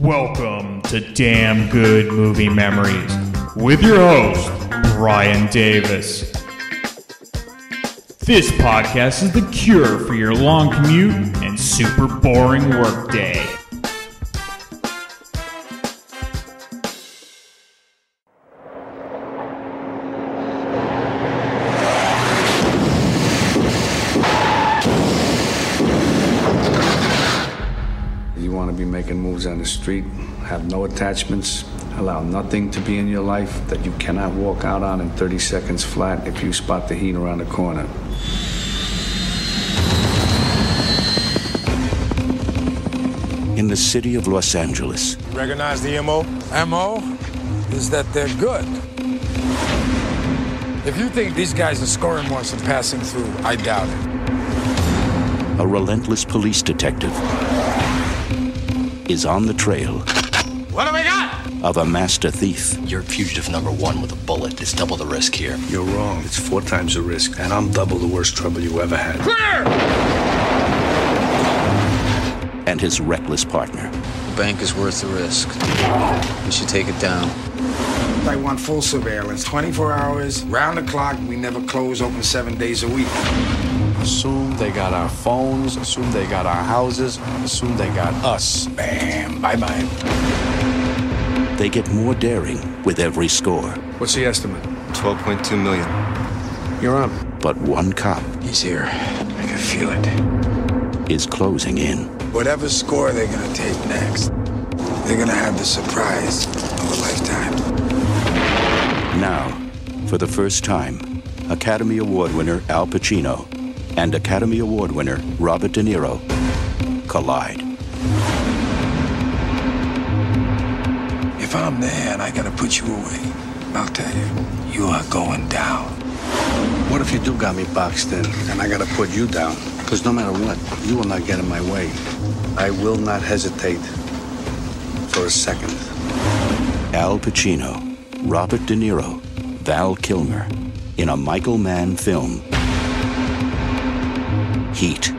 Welcome to Damn Good Movie Memories with your host, Brian Davis. This podcast is the cure for your long commute and super boring workday. Making moves on the street, have no attachments, allow nothing to be in your life that you cannot walk out on in 30 seconds flat if you spot the heat around the corner. In the city of Los Angeles. Recognize the MO? MO is that they're good. If you think these guys are scoring more than passing through, I doubt it. A relentless police detective is on the trail. What do we got? Of a master thief. You're fugitive number one with a bullet. It's double the risk here. You're wrong. It's 4 times the risk, and I'm double the worst trouble you ever had. Clear! And his reckless partner. The bank is worth the risk. We should take it down. I want full surveillance, 24 hours, round the clock. We never close, open 7 days a week. Assume they got our phones, assume they got our houses, assume they got us. Bam, bye-bye. They get more daring with every score. What's the estimate? 12.2 million. You're up. But one cop He's here. I can feel it. is closing in. Whatever score they're gonna take next, they're gonna have the surprise of a lifetime. Now, for the first time, Academy Award winner Al Pacino and Academy Award winner Robert De Niro collide. If I'm there and I gotta put you away, I'll tell you, you are going down. What if you do got me boxed in, and I gotta put you down? Because no matter what, you will not get in my way. I will not hesitate for a second. Al Pacino, Robert De Niro, Val Kilmer in a Michael Mann film. Heat.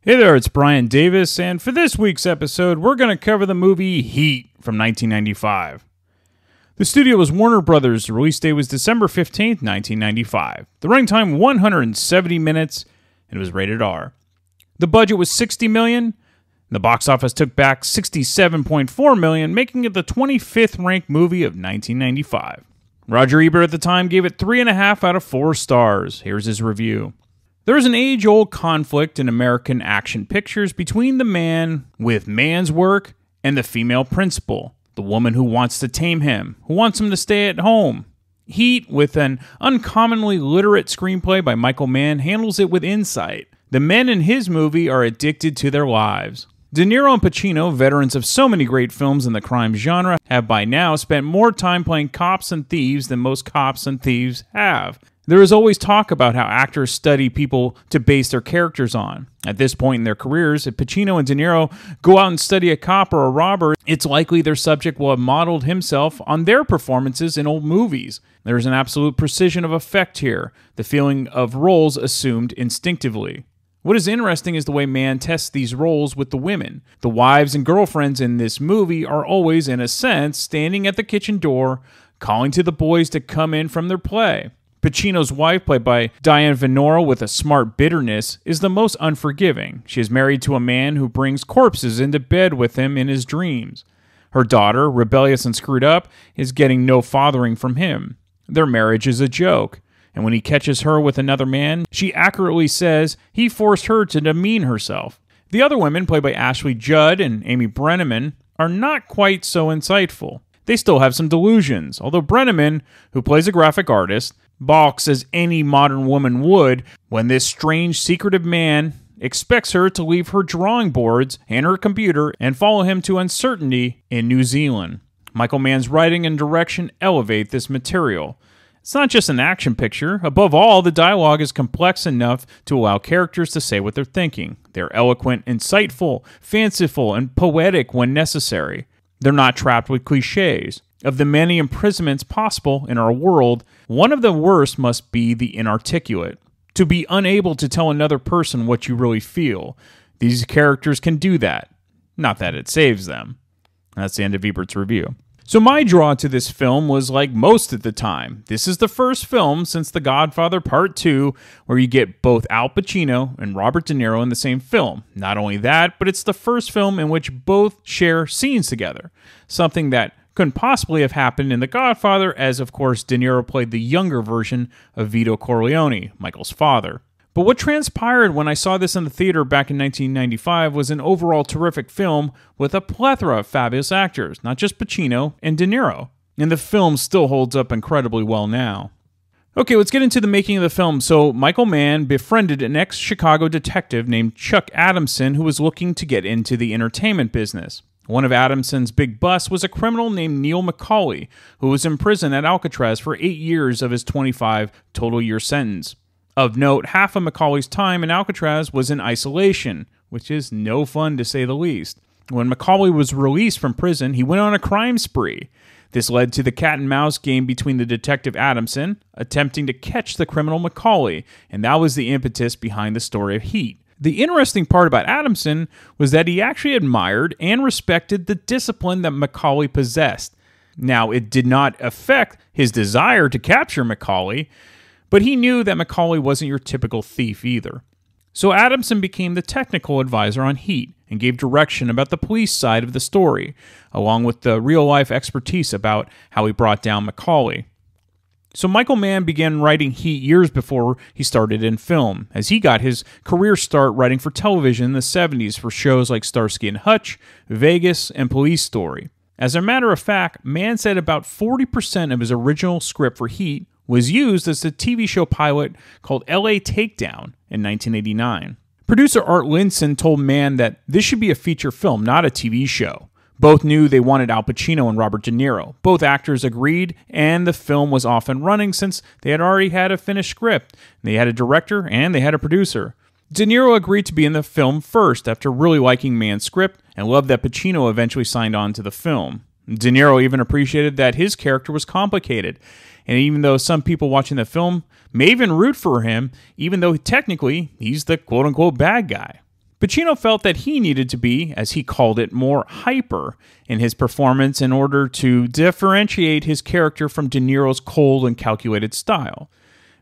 Hey there, it's Brian Davis, and for this week's episode, we're going to cover the movie Heat from 1995. The studio was Warner Brothers. The release date was December 15th, 1995. The running time, 170 minutes, and it was rated R. The budget was $60 million. The box office took back $67.4 million, making it the 25th ranked movie of 1995. Roger Ebert at the time gave it 3.5 out of 4 stars. Here's his review. There is an age-old conflict in American action pictures between the man with man's work and the female principal, the woman who wants to tame him, who wants him to stay at home. Heat, with an uncommonly literate screenplay by Michael Mann, handles it with insight. The men in his movie are addicted to their lives. De Niro and Pacino, veterans of so many great films in the crime genre, have by now spent more time playing cops and thieves than most cops and thieves have. There is always talk about how actors study people to base their characters on. At this point in their careers, if Pacino and De Niro go out and study a cop or a robber, it's likely their subject will have modeled himself on their performances in old movies. There is an absolute precision of effect here, the feeling of roles assumed instinctively. What is interesting is the way Mann tests these roles with the women. The wives and girlfriends in this movie are always, in a sense, standing at the kitchen door, calling to the boys to come in from their play. Pacino's wife, played by Diane Venora with a smart bitterness, is the most unforgiving. She is married to a man who brings corpses into bed with him in his dreams. Her daughter, rebellious and screwed up, is getting no fathering from him. Their marriage is a joke. And when he catches her with another man, she accurately says he forced her to demean herself. The other women, played by Ashley Judd and Amy Brenneman, are not quite so insightful. They still have some delusions, although Brenneman, who plays a graphic artist, balks as any modern woman would when this strange, secretive man expects her to leave her drawing boards and her computer and follow him to uncertainty in New Zealand. Michael Mann's writing and direction elevate this material. It's not just an action picture. Above all, the dialogue is complex enough to allow characters to say what they're thinking. They're eloquent, insightful, fanciful, and poetic when necessary. They're not trapped with cliches. Of the many imprisonments possible in our world, one of the worst must be the inarticulate. to be unable to tell another person what you really feel. These characters can do that. Not that it saves them. That's the end of Ebert's review. So my draw to this film was like most at the time. This is the first film since The Godfather Part 2 where you get both Al Pacino and Robert De Niro in the same film. Not only that, but it's the first film in which both share scenes together. Something that couldn't possibly have happened in The Godfather, as of course De Niro played the younger version of Vito Corleone, Michael's father. But what transpired when I saw this in the theater back in 1995 was an overall terrific film with a plethora of fabulous actors, not just Pacino and De Niro. And the film still holds up incredibly well now. Okay, let's get into the making of the film. So Michael Mann befriended an ex-Chicago detective named Chuck Adamson who was looking to get into the entertainment business. One of Adamson's big busts was a criminal named Neil McCauley, who was in prison at Alcatraz for 8 years of his 25 total year sentence. Of note, half of McCauley's time in Alcatraz was in isolation, which is no fun to say the least. When McCauley was released from prison, he went on a crime spree. This led to the cat-and-mouse game between the detective Adamson, attempting to catch the criminal McCauley, and that was the impetus behind the story of Heat. The interesting part about Adamson was that he actually admired and respected the discipline that McCauley possessed. Now, it did not affect his desire to capture McCauley, but he knew that McCauley wasn't your typical thief either. So Adamson became the technical advisor on Heat and gave direction about the police side of the story, along with the real-life expertise about how he brought down McCauley. So Michael Mann began writing Heat years before he started in film, as he got his career start writing for television in the 70s for shows like Starsky and Hutch, Vegas, and Police Story. As a matter of fact, Mann said about 40% of his original script for Heat was used as the TV show pilot called L.A. Takedown in 1989. Producer Art Linson told Mann that this should be a feature film, not a TV show. Both knew they wanted Al Pacino and Robert De Niro. Both actors agreed, and the film was off and running since they had already had a finished script. They had a director, and they had a producer. De Niro agreed to be in the film first after really liking Mann's script and loved that Pacino eventually signed on to the film. De Niro even appreciated that his character was complicated, and even though some people watching the film may even root for him, even though technically he's the quote-unquote bad guy. Pacino felt that he needed to be, as he called it, more hyper in his performance in order to differentiate his character from De Niro's cold and calculated style.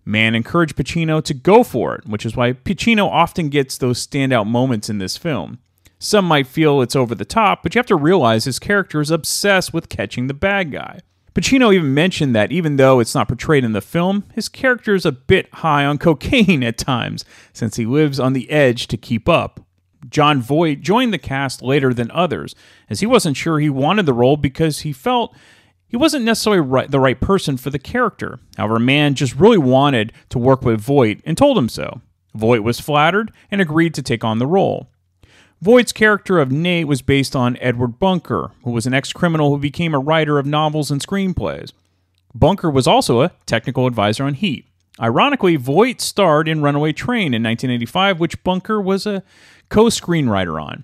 Mann encouraged Pacino to go for it, which is why Pacino often gets those standout moments in this film. Some might feel it's over the top, but you have to realize his character is obsessed with catching the bad guy. Pacino even mentioned that even though it's not portrayed in the film, his character is a bit high on cocaine at times, since he lives on the edge to keep up. Jon Voight joined the cast later than others, as he wasn't sure he wanted the role because he felt he wasn't necessarily the right person for the character. However, Mann just really wanted to work with Voight and told him so. Voight was flattered and agreed to take on the role. Voight's character of Nate was based on Edward Bunker, who was an ex-criminal who became a writer of novels and screenplays. Bunker was also a technical advisor on Heat. Ironically, Voight starred in Runaway Train in 1985, which Bunker was a co-screenwriter on.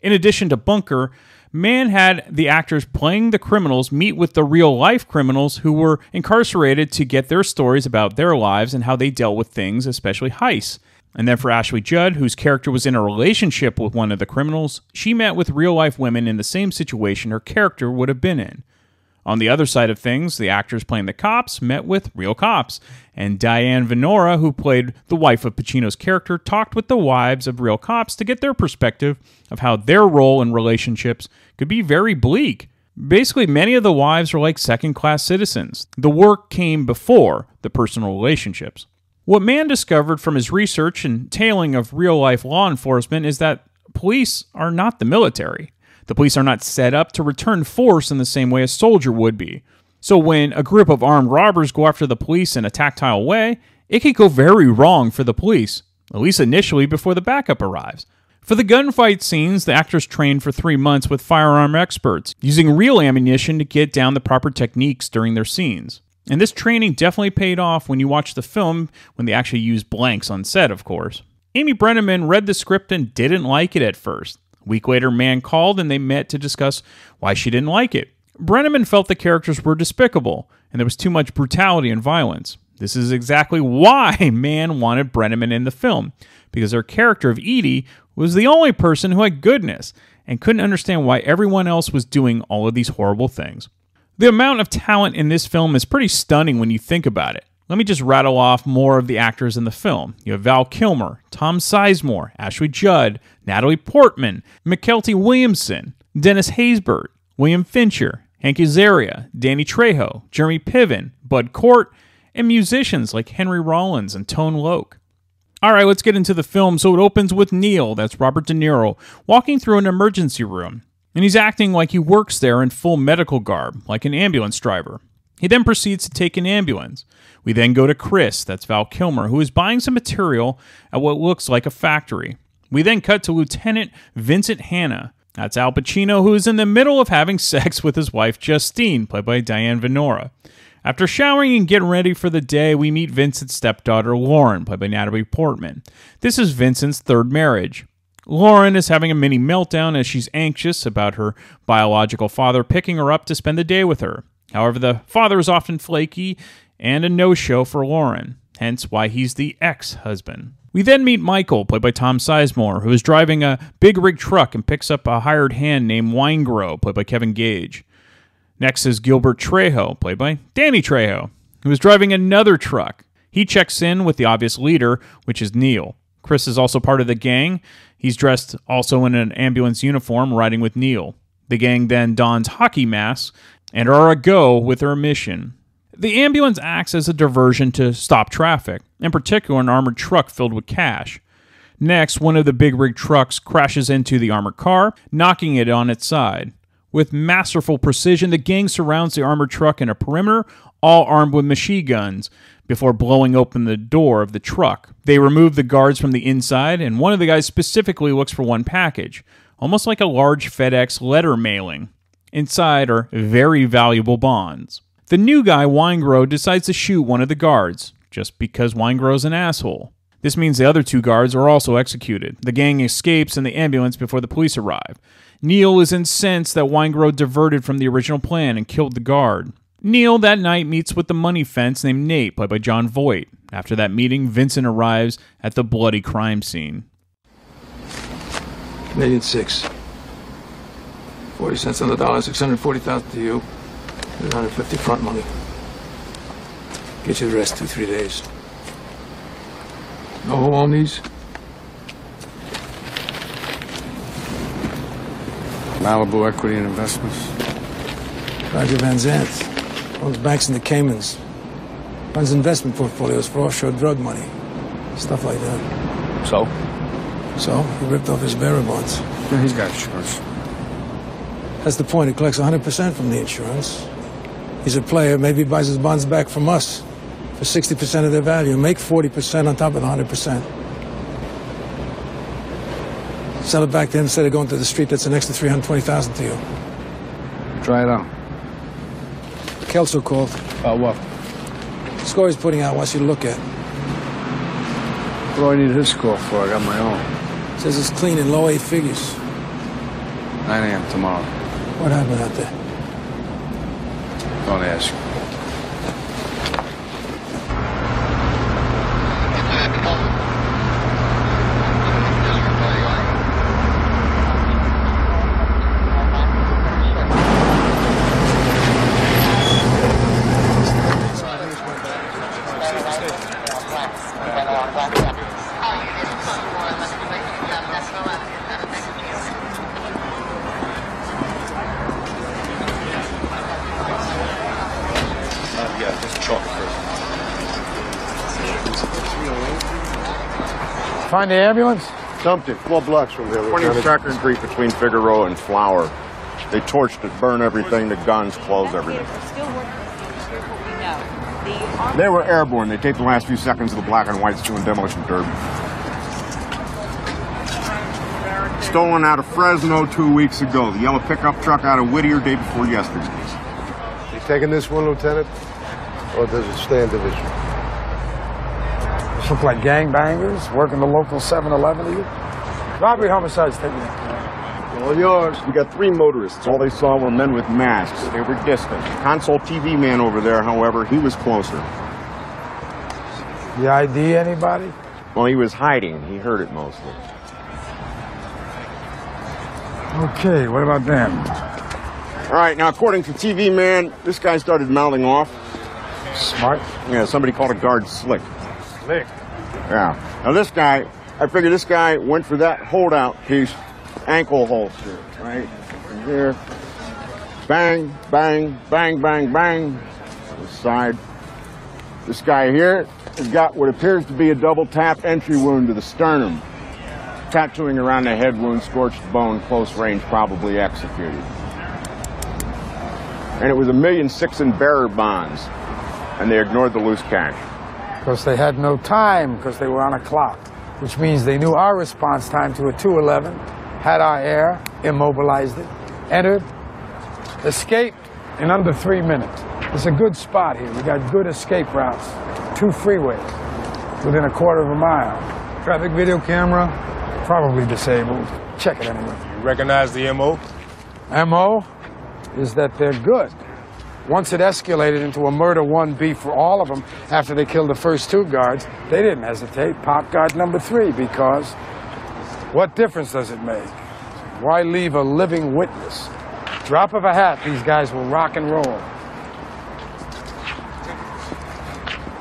In addition to Bunker, Mann had the actors playing the criminals meet with the real-life criminals who were incarcerated to get their stories about their lives and how they dealt with things, especially heists. And then for Ashley Judd, whose character was in a relationship with one of the criminals, she met with real-life women in the same situation her character would have been in. On the other side of things, the actors playing the cops met with real cops, and Diane Venora, who played the wife of Pacino's character, talked with the wives of real cops to get their perspective of how their role in relationships could be very bleak. Basically, many of the wives were like second-class citizens. The work came before the personal relationships. What Mann discovered from his research and tailing of real-life law enforcement is that police are not the military. The police are not set up to return force in the same way a soldier would be. So when a group of armed robbers go after the police in a tactile way, it could go very wrong for the police, at least initially before the backup arrives. For the gunfight scenes, the actors trained for 3 months with firearm experts, using real ammunition to get down the proper techniques during their scenes. And this training definitely paid off when you watch the film, when they actually used blanks on set, of course. Amy Brenneman read the script and didn't like it at first. A week later, Mann called and they met to discuss why she didn't like it. Brenneman felt the characters were despicable, and there was too much brutality and violence. This is exactly why Mann wanted Brenneman in the film, because her character of Edie was the only person who had goodness and couldn't understand why everyone else was doing all of these horrible things. The amount of talent in this film is pretty stunning when you think about it. Let me just rattle off more of the actors in the film. You have Val Kilmer, Tom Sizemore, Ashley Judd, Natalie Portman, Mykelti Williamson, Dennis Haysbert, William Fichtner, Hank Azaria, Danny Trejo, Jeremy Piven, Bud Cort, and musicians like Henry Rollins and Tone Loc. Alright, let's get into the film. So it opens with Neil, that's Robert De Niro, walking through an emergency room. And he's acting like he works there in full medical garb, like an ambulance driver. He then proceeds to take an ambulance. We then go to Chris, that's Val Kilmer, who is buying some material at what looks like a factory. We then cut to Lieutenant Vincent Hanna, that's Al Pacino, who is in the middle of having sex with his wife Justine, played by Diane Venora. After showering and getting ready for the day, we meet Vincent's stepdaughter Lauren, played by Natalie Portman. This is Vincent's third marriage. Lauren is having a mini meltdown as she's anxious about her biological father picking her up to spend the day with her. However, the father is often flaky and a no-show for Lauren, hence why he's the ex-husband. We then meet Michael, played by Tom Sizemore, who is driving a big rig truck and picks up a hired hand named Winegro, played by Kevin Gage. Next is Gilbert Trejo, played by Danny Trejo, who is driving another truck. He checks in with the obvious leader, which is Neil. Chris is also part of the gang. He's dressed also in an ambulance uniform, riding with Neil. The gang then dons hockey masks and are a go with their mission. The ambulance acts as a diversion to stop traffic, in particular an armored truck filled with cash. Next, one of the big rig trucks crashes into the armored car, knocking it on its side. With masterful precision, the gang surrounds the armored truck in a perimeter, all armed with machine guns, before blowing open the door of the truck. They remove the guards from the inside, and one of the guys specifically looks for one package, almost like a large FedEx letter mailing. Inside are very valuable bonds. The new guy, Winegro, decides to shoot one of the guards, just because Winegro's an asshole. This means the other two guards are also executed. The gang escapes in the ambulance before the police arrive. Neil is incensed that Winegro diverted from the original plan and killed the guard. Neil that night meets with the money fence named Nate, played by Jon Voight. After that meeting, Vincent arrives at the bloody crime scene. $1,600,000. 40 cents on the dollar, $640,000 to you. $150 front money. Get you the rest 2-3 days. Know who owned these? Malibu Equity and Investments. Roger Van Zandt. Owns banks in the Caymans. Runs investment portfolios for offshore drug money. Stuff like that. So? So, he ripped off his bearer bonds. Yeah, he's got insurance. That's the point. He collects 100% from the insurance. He's a player. Maybe he buys his bonds back from us for 60% of their value. Make 40% on top of the 100%. Sell it back to him instead of going to the street. That's an extra $320,000 to you. Try it out. Kelso called. What? The score he's putting out wants you to look at. What do I need his score for? I got my own. Says it's clean in low 8 figures. 9 a.m. tomorrow. What happened out there? Don't ask. Find the ambulance? Dumped it 4 blocks from here. 22nd Street between Figueroa and Flower. They torched it, burned everything, the guns, closed everything. They were airborne. They taped the last few seconds of the black and whites doing demolition derby. Stolen out of Fresno 2 weeks ago. The yellow pickup truck out of Whittier day before yesterday. You taking this one, Lieutenant? Or does it stay in division? Look like gangbangers working the local 7-Eleven to you? Robbery, homicides, take me. All yours. We got 3 motorists. All they saw were men with masks. They were distant. The console TV man over there, however, he was closer. You ID anybody? Well, he was hiding. He heard it mostly. Okay, what about them? All right, now, according to TV Man, this guy started mouthing off. Smart? Yeah, somebody called a guard Slick. Slick? Yeah. Now, this guy, I figure this guy went for that holdout piece, ankle holster, right? From here. Bang, bang, bang, bang, bang. To the side. This guy here has got what appears to be a double tap entry wound to the sternum. Tattooing around the head wound, scorched bone, close range, probably executed. And it was $1.6 million in bearer bonds, and they ignored the loose cash. Because they had no time, because they were on a clock, which means they knew our response time to a 211, had our air, immobilized it, entered, escaped in under 3 minutes. It's a good spot here. We got good escape routes, 2 freeways within a quarter of a mile. Traffic video camera, probably disabled. Check it anyway. You recognize the M.O.? M.O. is that they're good. Once it escalated into a murder 1B for all of them after they killed the first 2 guards, they didn't hesitate. Pop guard number 3, because what difference does it make? Why leave a living witness? Drop of a hat, these guys will rock and roll.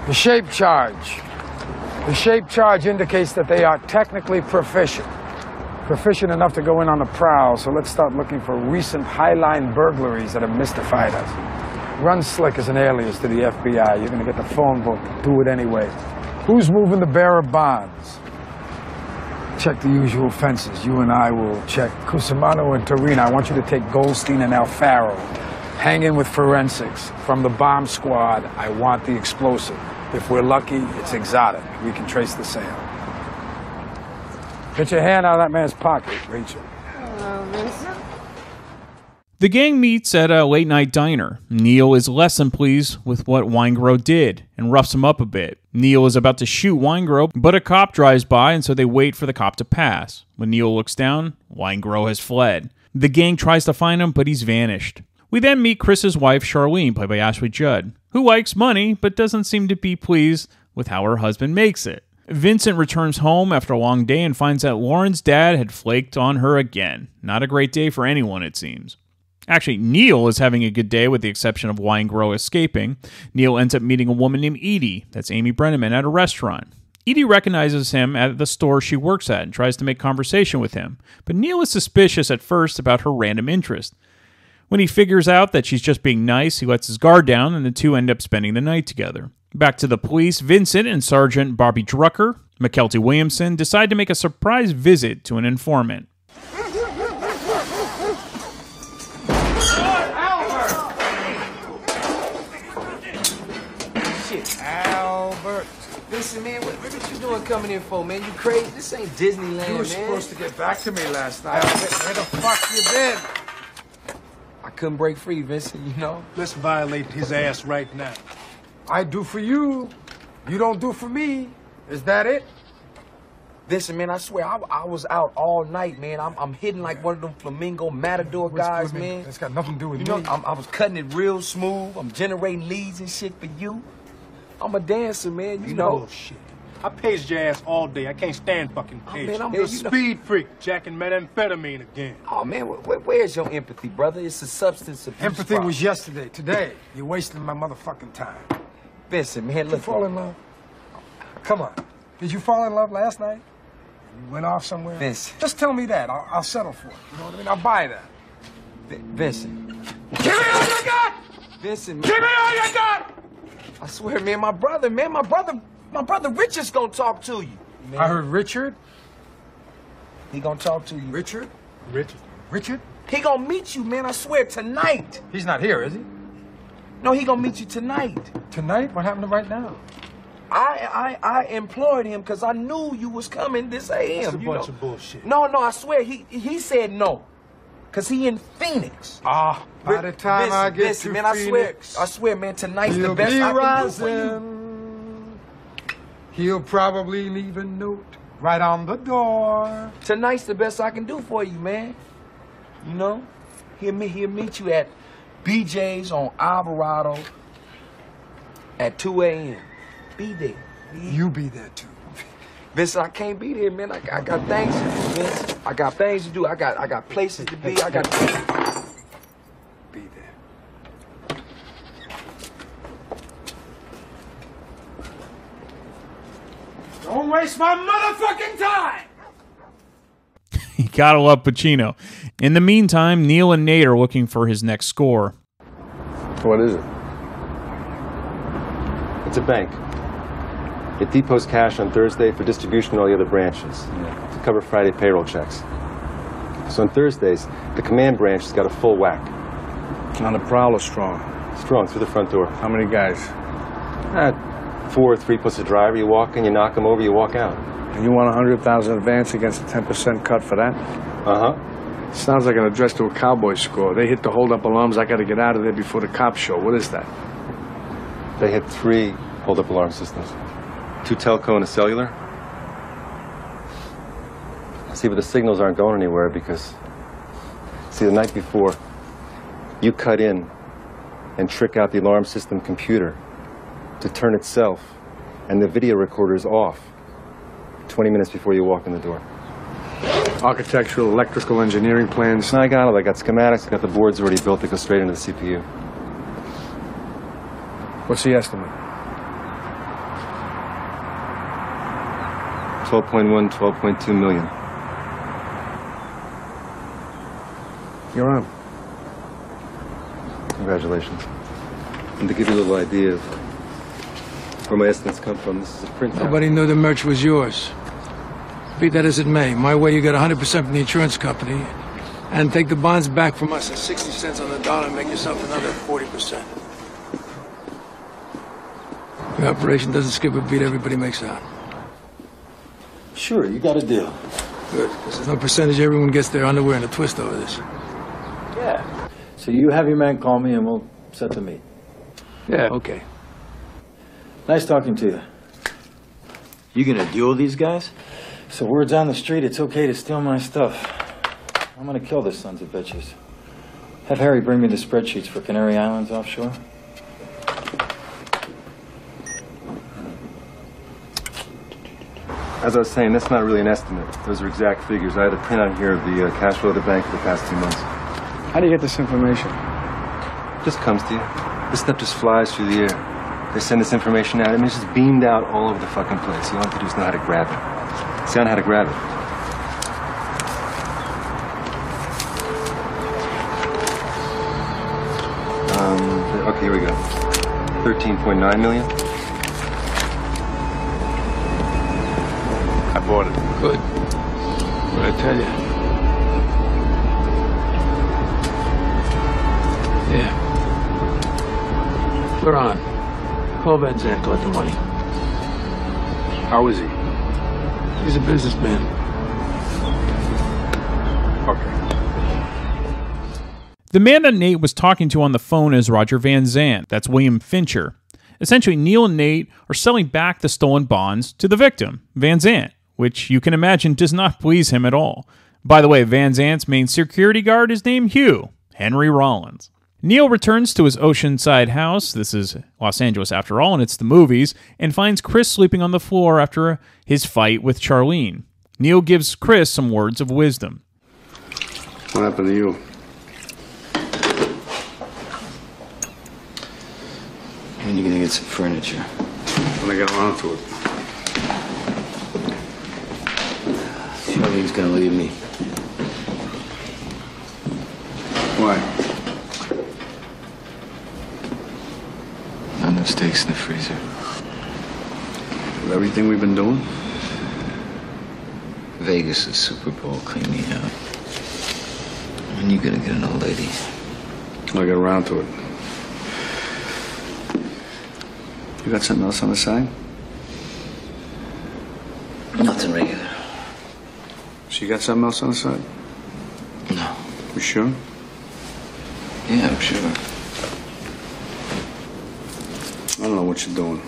The shape charge. The shape charge indicates that they are technically proficient. Proficient enough to go in on the prowl, so let's start looking for recent highline burglaries that have mystified us. Run Slick as an alias to the FBI. You're gonna get the phone book. Do it anyway. Who's moving the bearer bonds? Check the usual fences. You and I will check Cusimano and Torino. I want you to take Goldstein and Alfaro. Hang in with forensics. From the bomb squad, I want the explosive. If we're lucky, it's exotic. We can trace the sale. Get your hand out of that man's pocket, Rachel. The gang meets at a late-night diner. Neil is less than pleased with what Weingrow did and roughs him up a bit. Neil is about to shoot Weingrow, but a cop drives by, and so they wait for the cop to pass. When Neil looks down, Weingrow has fled. The gang tries to find him, but he's vanished. We then meet Chris's wife, Charlene, played by Ashley Judd, who likes money, but doesn't seem to be pleased with how her husband makes it. Vincent returns home after a long day and finds that Lauren's dad had flaked on her again. Not a great day for anyone, it seems. Actually, Neil is having a good day with the exception of Weingrow escaping. Neil ends up meeting a woman named Edie, that's Amy Brenneman, at a restaurant. Edie recognizes him at the store she works at and tries to make conversation with him, but Neil is suspicious at first about her random interest. When he figures out that she's just being nice, he lets his guard down, and the two end up spending the night together. Back to the police, Vincent and Sergeant Bobby Drucker, Mykelti Williamson, decide to make a surprise visit to an informant. Albert. Listen, man, what you doing coming in for, man? You crazy? This ain't Disneyland, man. You were supposed to get back to me last night. Where the fuck you been? I couldn't break free, Vincent, you know? Let's violate his ass right now. I do for you. You don't do for me. Is that it? Listen, man, I swear, I was out all night, man. I'm hitting like one of them flamingo matador guys, man. That's got nothing to do with you me. know, I was cutting it real smooth. I'm generating leads and shit for you. I'm a dancer, man, you know. Bullshit. I paged your ass all day. I can't stand fucking page. Oh, man, You're a speed freak, jacking methamphetamine again. Oh, man, where's your empathy, brother? It's a substance abuse Empathy problem. was yesterday. Today, you're wasting my motherfucking time. Vincent, man, Did you look. fall in love? Come on. Did you fall in love last night? You went off somewhere? Vincent. Just tell me that. I'll settle for it. You know what I mean? I'll buy that. Vincent. Give me all you got! Vincent, man. Give me all you got! I swear, man, my brother Richard's gonna talk to you. Man. I heard Richard. He gonna talk to you. Richard? Richard? He gonna meet you, man, I swear, tonight. He's not here, is he? No, he gonna meet you tonight. Tonight? What happened to right now? I employed him because I knew you was coming this AM. That's a bunch of bullshit. No, I swear, he said no. Because he in Phoenix. By the time I get to man, Phoenix, I swear, man, tonight's he'll the best be I can rising. do for you. He'll probably leave a note right on the door. Tonight's the best I can do for you, man. You know? He'll meet you at BJ's on Alvarado at 2 a.m. Be there. You be there, too. Vince, I can't be there, man. I got things to do, Vince. I got things to do. I got places to be. I got... Be there. Don't waste my motherfucking time! You gotta love Pacino. In the meantime, Neil and Nate are looking for his next score. What is it? It's a bank. It depots cash on Thursday for distribution to all the other branches to cover Friday payroll checks. So on Thursdays, the command branch has got a full whack. On the prowl or strong? Strong, through the front door. How many guys? 4 or 3 plus a driver. You walk in, you knock them over, you walk out. And you want 100,000 advance against a 10% cut for that? Uh-huh. Sounds like an address to a cowboy score. They hit the hold-up alarms. I got to get out of there before the cops show. What is that? They hit 3 hold-up alarm systems. 2 telco and a cellular. See, but the signals aren't going anywhere because, see, the night before, you cut in and trick out the alarm system computer to turn itself, and the video recorder is off 20 minutes before you walk in the door. Architectural, electrical, engineering plans? No, I got it. I got schematics. I got the boards already built that go straight into the CPU. What's the estimate? 12.1, 12.2 million. You're on. Congratulations. And to give you a little idea of where my estimates come from, this is a printout. Nobody knew the merch was yours. Be that as it may, my way you get 100% from the insurance company and take the bonds back from us at 60 cents on the dollar and make yourself another 40%. The operation doesn't skip a beat, everybody makes out. Sure, you got a deal. Good, because there's no percentage everyone gets their underwear in a twist over this. Yeah. So you have your man call me and we'll set the meet. Yeah, okay. Nice talking to you. You gonna duel these guys? So word's on the street, it's okay to steal my stuff. I'm gonna kill this sons of bitches. Have Harry bring me the spreadsheets for Canary Islands offshore. As I was saying, that's not really an estimate. Those are exact figures. I had a printout here of the cash flow of the bank for the past 2 months. How do you get this information? Just comes to you. This stuff just flies through the air. They send this information out. I mean, it's just beamed out all over the fucking place. All you have to do is know how to grab it. See, I know how to grab it. Okay, here we go. 13.9 million. I bought it. Good. What'd I tell you? Yeah. We're on. Call Van Zandt, collect the money. How is he? He's a businessman. Okay. The man that Nate was talking to on the phone is Roger Van Zandt. That's William Fincher. Essentially, Neil and Nate are selling back the stolen bonds to the victim, Van Zandt, which you can imagine does not please him at all. By the way, Van Zandt's main security guard is named Hugh, Henry Rollins. Neil returns to his oceanside house, this is Los Angeles after all, and it's the movies, and finds Chris sleeping on the floor after his fight with Charlene. Neil gives Chris some words of wisdom. What happened to you? When are you gonna get some furniture? When I get around to it. Charlene's gonna leave me. Why? Not enough steaks in the freezer. With everything we've been doing? Vegas is Super Bowl, clean me out. When you gonna get an old lady? I'll get around to it. You got something else on the side? Nothing regular. So you got something else on the side? No. You sure? Yeah, I'm sure. I don't know what you're doing.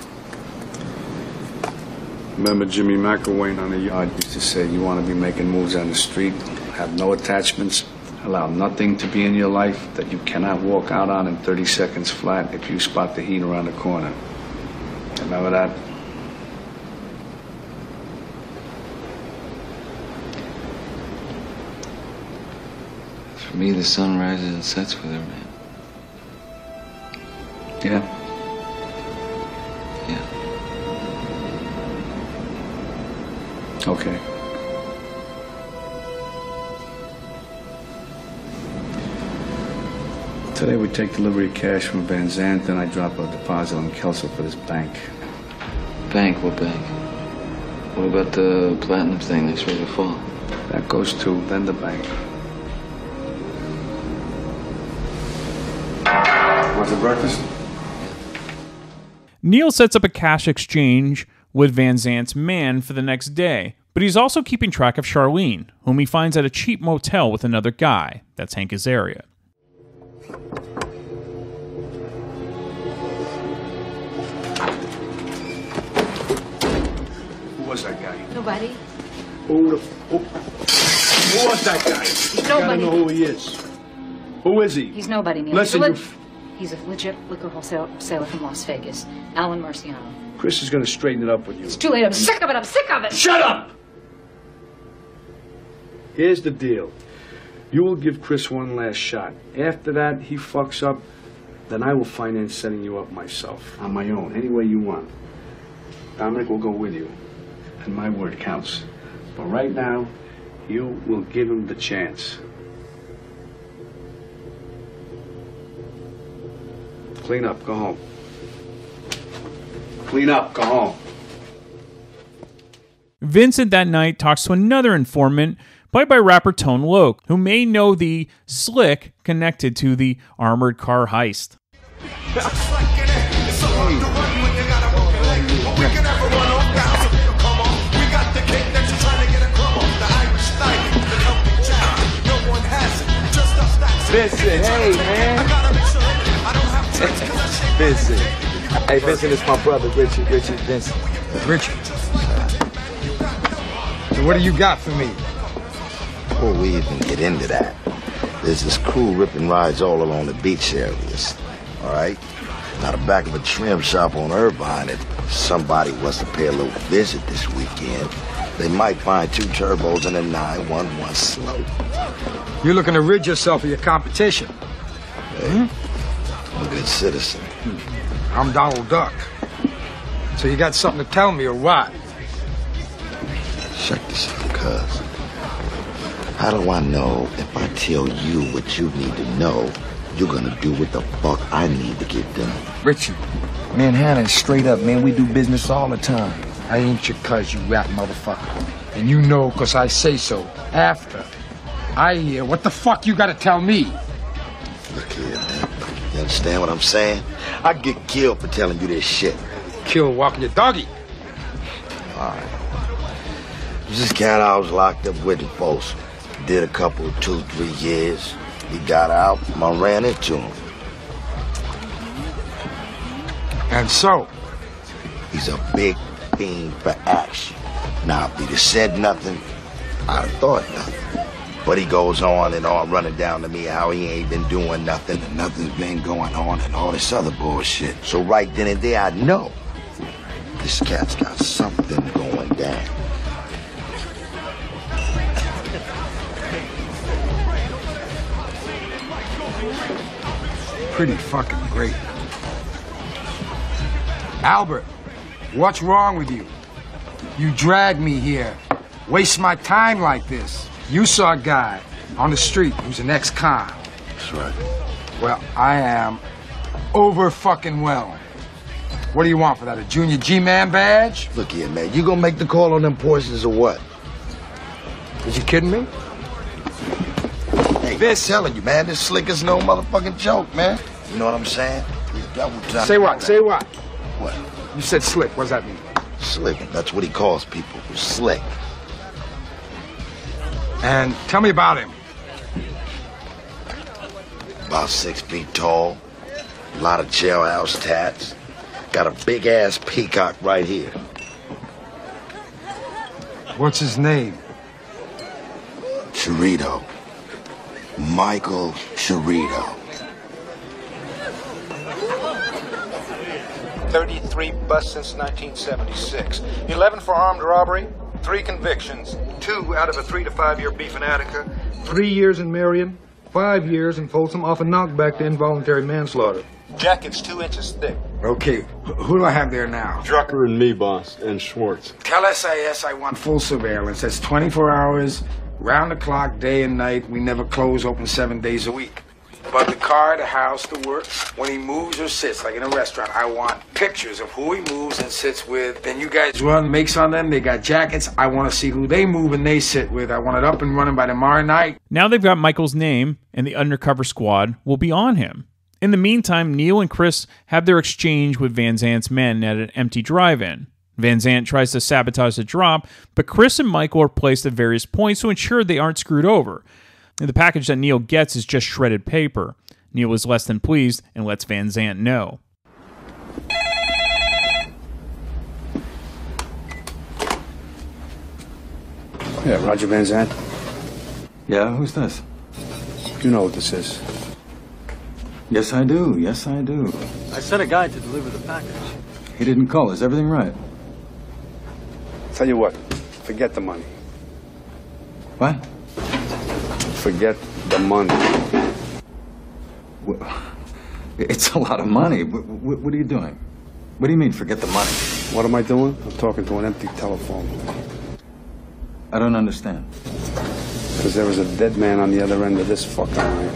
Remember Jimmy McElwain on the yard used to say, you want to be making moves on the street, have no attachments, allow nothing to be in your life that you cannot walk out on in 30 seconds flat if you spot the heat around the corner. Remember that? For me, the sun rises and sets with her, man. Yeah? Yeah. Okay. Today we take delivery of cash from Van Zandt, then I drop a deposit on Kelso for this bank. Bank? What bank? What about the platinum thing next ready to fall? That goes to then the bank. Want some breakfast? Neil sets up a cash exchange with Van Zandt's man for the next day, but he's also keeping track of Charlene, whom he finds at a cheap motel with another guy. That's Hank Azaria. Who was that guy? Nobody. Who was that guy? He's You gotta nobody. know who he is. Who is he? He's nobody, Neil. Listen, He's a legit liquor wholesaler from Las Vegas. Alan Marciano. Chris is gonna straighten it up with you. It's too late. I'm sick of it. I'm sick of it. Shut up! Here's the deal. You will give Chris one last shot. After that, he fucks up, then I will finance setting you up myself, on my own, any way you want. Dominic will go with you, and my word counts. But right now, you will give him the chance. Clean up, go home. Clean up, go home. Vincent that night talks to another informant, played by rapper Tone Loc, who may know the slick connected to the armored car heist. Vincent, hey man. Vincent. Hey, Vincent is my brother, Richard, Vincent. Richard. So what do you got for me? Before we even get into that, there's this cool ripping rides all along the beach areas, all right? Now, the back of a trim shop on Irvine, if somebody was to pay a little visit this weekend, they might find 2 turbos and a 911 slope. You're looking to rid yourself of your competition. Hey, I'm a good citizen. I'm Donald Duck. So you got something to tell me or what? Check this out, cuz. How do I know if I tell you what you need to know, you're gonna do what the fuck I need to get done? Richard, man, Hannah is straight up, man. We do business all the time. I ain't your cuz, you rat motherfucker. And you know, cause I say so. After I hear what the fuck you gotta tell me. Look here, man. You understand what I'm saying? I'd get killed for telling you this shit. Kill walking your doggy. All right. There's this cat I was locked up with in Folsom. Did a couple, 2-3 years. He got out, I ran into him. And so? He's a big fiend for action. Now, if he'd have said nothing, I'd have thought nothing. But he goes on and on running down to me how he ain't been doing nothing and nothing's been going on and all this other bullshit. So right then and there, I know this cat's got something going down. Pretty fucking great. Albert, what's wrong with you? You dragged me here. Waste my time like this. You saw a guy on the street who's an ex-con. That's right. Well, I am over fucking well. What do you want for that, a junior G-Man badge? Look here, man. You gonna make the call on them Porsches or what? Is you kidding me? Hey, I'm telling you, man, this slick is no motherfucking joke, man. You know what I'm saying? Say what? Say what? What? You said slick. What does that mean? Slick. That's what he calls people. Slick. And tell me about him. About 6 feet tall. A lot of jailhouse tats. Got a big-ass peacock right here. What's his name? Trejo. Michael Trejo. 33 busts since 1976. 11 for armed robbery, 3 convictions, 2 out of a 3 to 5 year beef in Attica, 3 years in Marion, 5 years and folds him off a knockback to involuntary manslaughter. Jacket's 2 inches thick. Okay, who do I have there now? Drucker and me, boss, and Schwartz. Tell SIS I want full surveillance. That's 24 hours, round the clock, day and night. We never close, open 7 days a week. But the car, the house, the work, when he moves or sits, like in a restaurant, I want pictures of who he moves and sits with. Then you guys run makes on them. They got jackets. I want to see who they move and they sit with. I want it up and running by tomorrow night. Now they've got Michael's name, and the undercover squad will be on him. In the meantime, Neil and Chris have their exchange with Van Zant's men at an empty drive-in. Van Zant tries to sabotage the drop, but Chris and Michael are placed at various points to ensure they aren't screwed over. The package that Neil gets is just shredded paper. Neil is less than pleased and lets Van Zant know. Yeah, Roger Van Zant. Yeah, who's this? You know what this is. Yes, I do. Yes, I do. I sent a guy to deliver the package. He didn't call. Is everything right? Tell you what, forget the money. What? Forget the money. It's a lot of money. What are you doing? What do you mean, forget the money? What am I doing? I'm talking to an empty telephone. I don't understand. Because there was a dead man on the other end of this fucking line.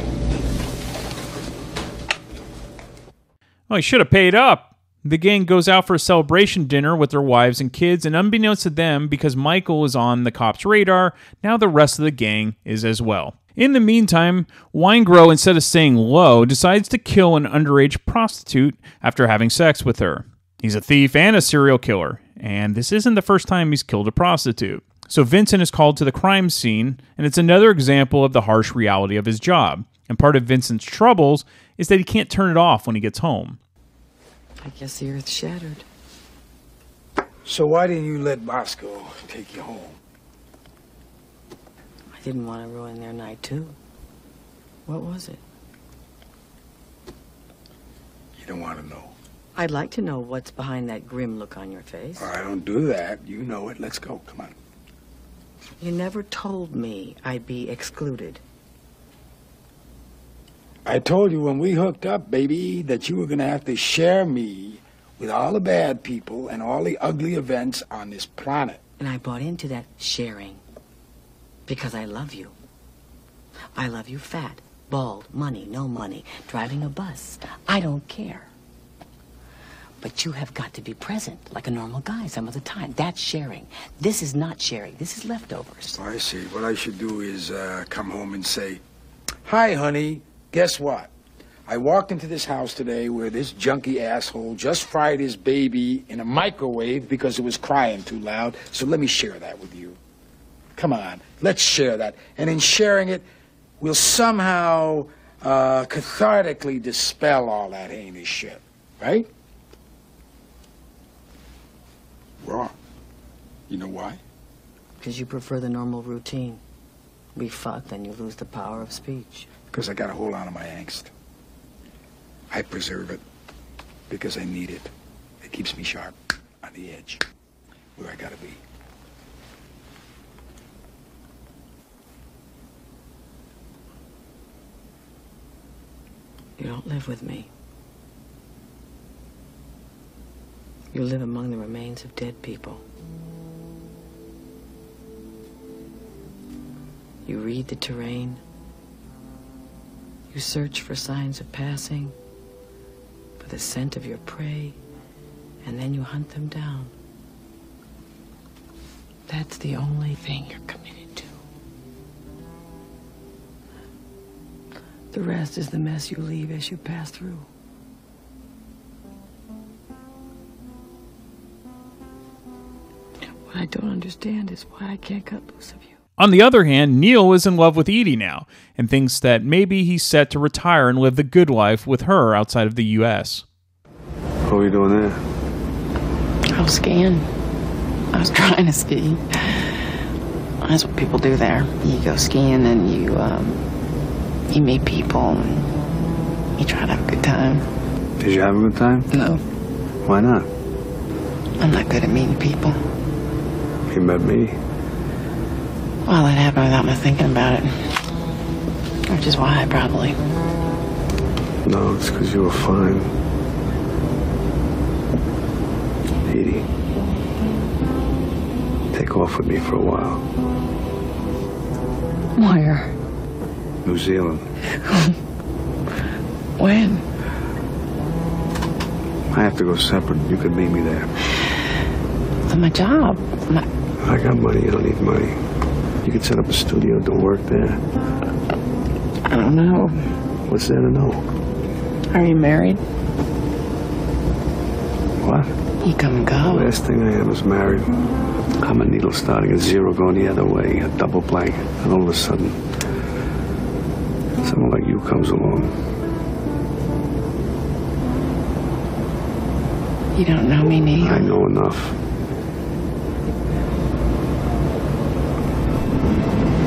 Oh, he should have paid up. The gang goes out for a celebration dinner with their wives and kids, and unbeknownst to them, because Michael is on the cops' radar, now the rest of the gang is as well. In the meantime, Winegro, instead of staying low, decides to kill an underage prostitute after having sex with her. He's a thief and a serial killer, and this isn't the first time he's killed a prostitute. So Vincent is called to the crime scene, and it's another example of the harsh reality of his job. And part of Vincent's troubles is that he can't turn it off when he gets home. I guess the earth shattered. So why didn't you let Bosco take you home? I didn't want to ruin their night, too. What was it? You don't want to know. I'd like to know what's behind that grim look on your face. I don't do that. You know it. Let's go. Come on. You never told me I'd be excluded. I told you when we hooked up, baby, that you were going to have to share me with all the bad people and all the ugly events on this planet. And I bought into that sharing because I love you. I love you fat, bald, money, no money, driving a bus. I don't care. But you have got to be present like a normal guy some of the time. That's sharing. This is not sharing. This is leftovers. I see. What I should do is come home and say, "Hi, honey. Guess what? I walked into this house today where this junkie asshole just fried his baby in a microwave because it was crying too loud, so let me share that with you. Come on, let's share that. And in sharing it, we'll somehow cathartically dispel all that heinous shit, right?" Wrong. You know why? Because you prefer the normal routine. We fuck, then you lose the power of speech. Because I got to hold on to my angst. I preserve it because I need it. It keeps me sharp, on the edge, where I got to be. You don't live with me. You live among the remains of dead people. You read the terrain. You search for signs of passing, for the scent of your prey, and then you hunt them down. That's the only thing you're committed to. The rest is the mess you leave as you pass through. What I don't understand is why I can't cut loose of you. On the other hand, Neil is in love with Edie now, and thinks that maybe he's set to retire and live the good life with her outside of the U.S. What are you doing there? I was skiing. I was trying to ski. That's what people do there. You go skiing and you meet people and you try to have a good time. Did you have a good time? No. Why not? I'm not good at meeting people. You met me. Well, that happened without me thinking about it. Which is why, probably. No, it's because you were fine. Edie, take off with me for a while. Where? New Zealand. When? I have to go separate. You could meet me there. For my job. I got money. You don't need money. You could set up a studio to work there. I don't know. What's there to know? Are you married? What? You come and go. The last thing I am is married. I'm a needle starting at zero, going the other way, a double blank. And all of a sudden, someone like you comes along. You don't know me, Neil. I know enough.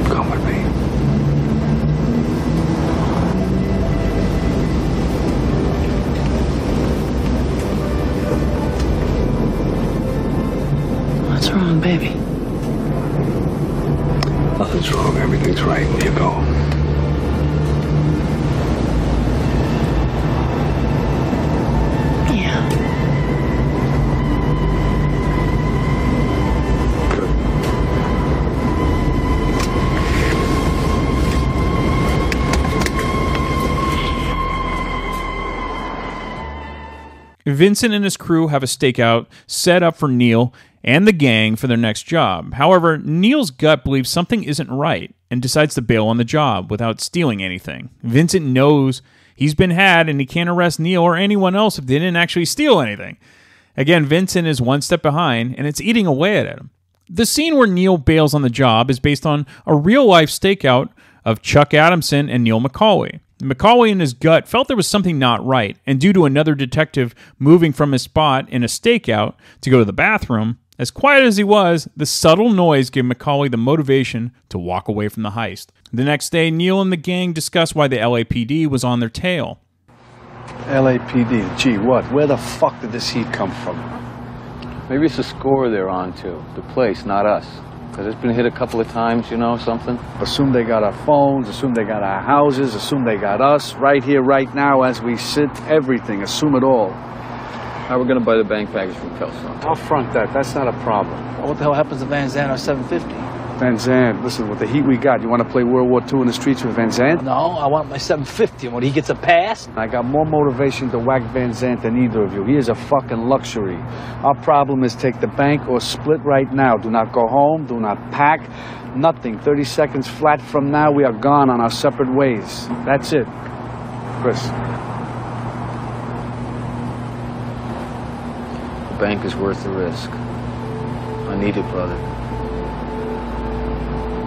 Come with me. What's wrong, baby? Nothing's wrong. Everything's right. Where you go? Vincent and his crew have a stakeout set up for Neil and the gang for their next job. However, Neil's gut believes something isn't right and decides to bail on the job without stealing anything. Vincent knows he's been had and he can't arrest Neil or anyone else if they didn't actually steal anything. Again, Vincent is one step behind and it's eating away at him. The scene where Neil bails on the job is based on a real-life stakeout of Chuck Adamson and Neil McCauley. McCauley in his gut felt there was something not right, and due to another detective moving from his spot in a stakeout to go to the bathroom, as quiet as he was, the subtle noise gave McCauley the motivation to walk away from the heist. The next day, Neil and the gang discussed why the LAPD was on their tail. LAPD, gee, what? Where the fuck did this heat come from? Maybe it's the score they're on to. The place, not us. Because it's been hit a couple of times, you know, something. Assume they got our phones, assume they got our houses, assume they got us, right here, right now, as we sit, everything, assume it all. How we're gonna buy the bank package from Kelso? I'll front that, that's not a problem. What the hell happens to Van Zandt or 750? Van Zandt, listen, with the heat we got, you want to play World War II in the streets with Van Zandt? No, I want my 750, and when he gets a pass? I got more motivation to whack Van Zandt than either of you. He is a fucking luxury. Our problem is take the bank or split right now. Do not go home, do not pack, nothing. 30 seconds flat from now, we are gone on our separate ways. That's it. Chris. The bank is worth the risk. I need it, brother.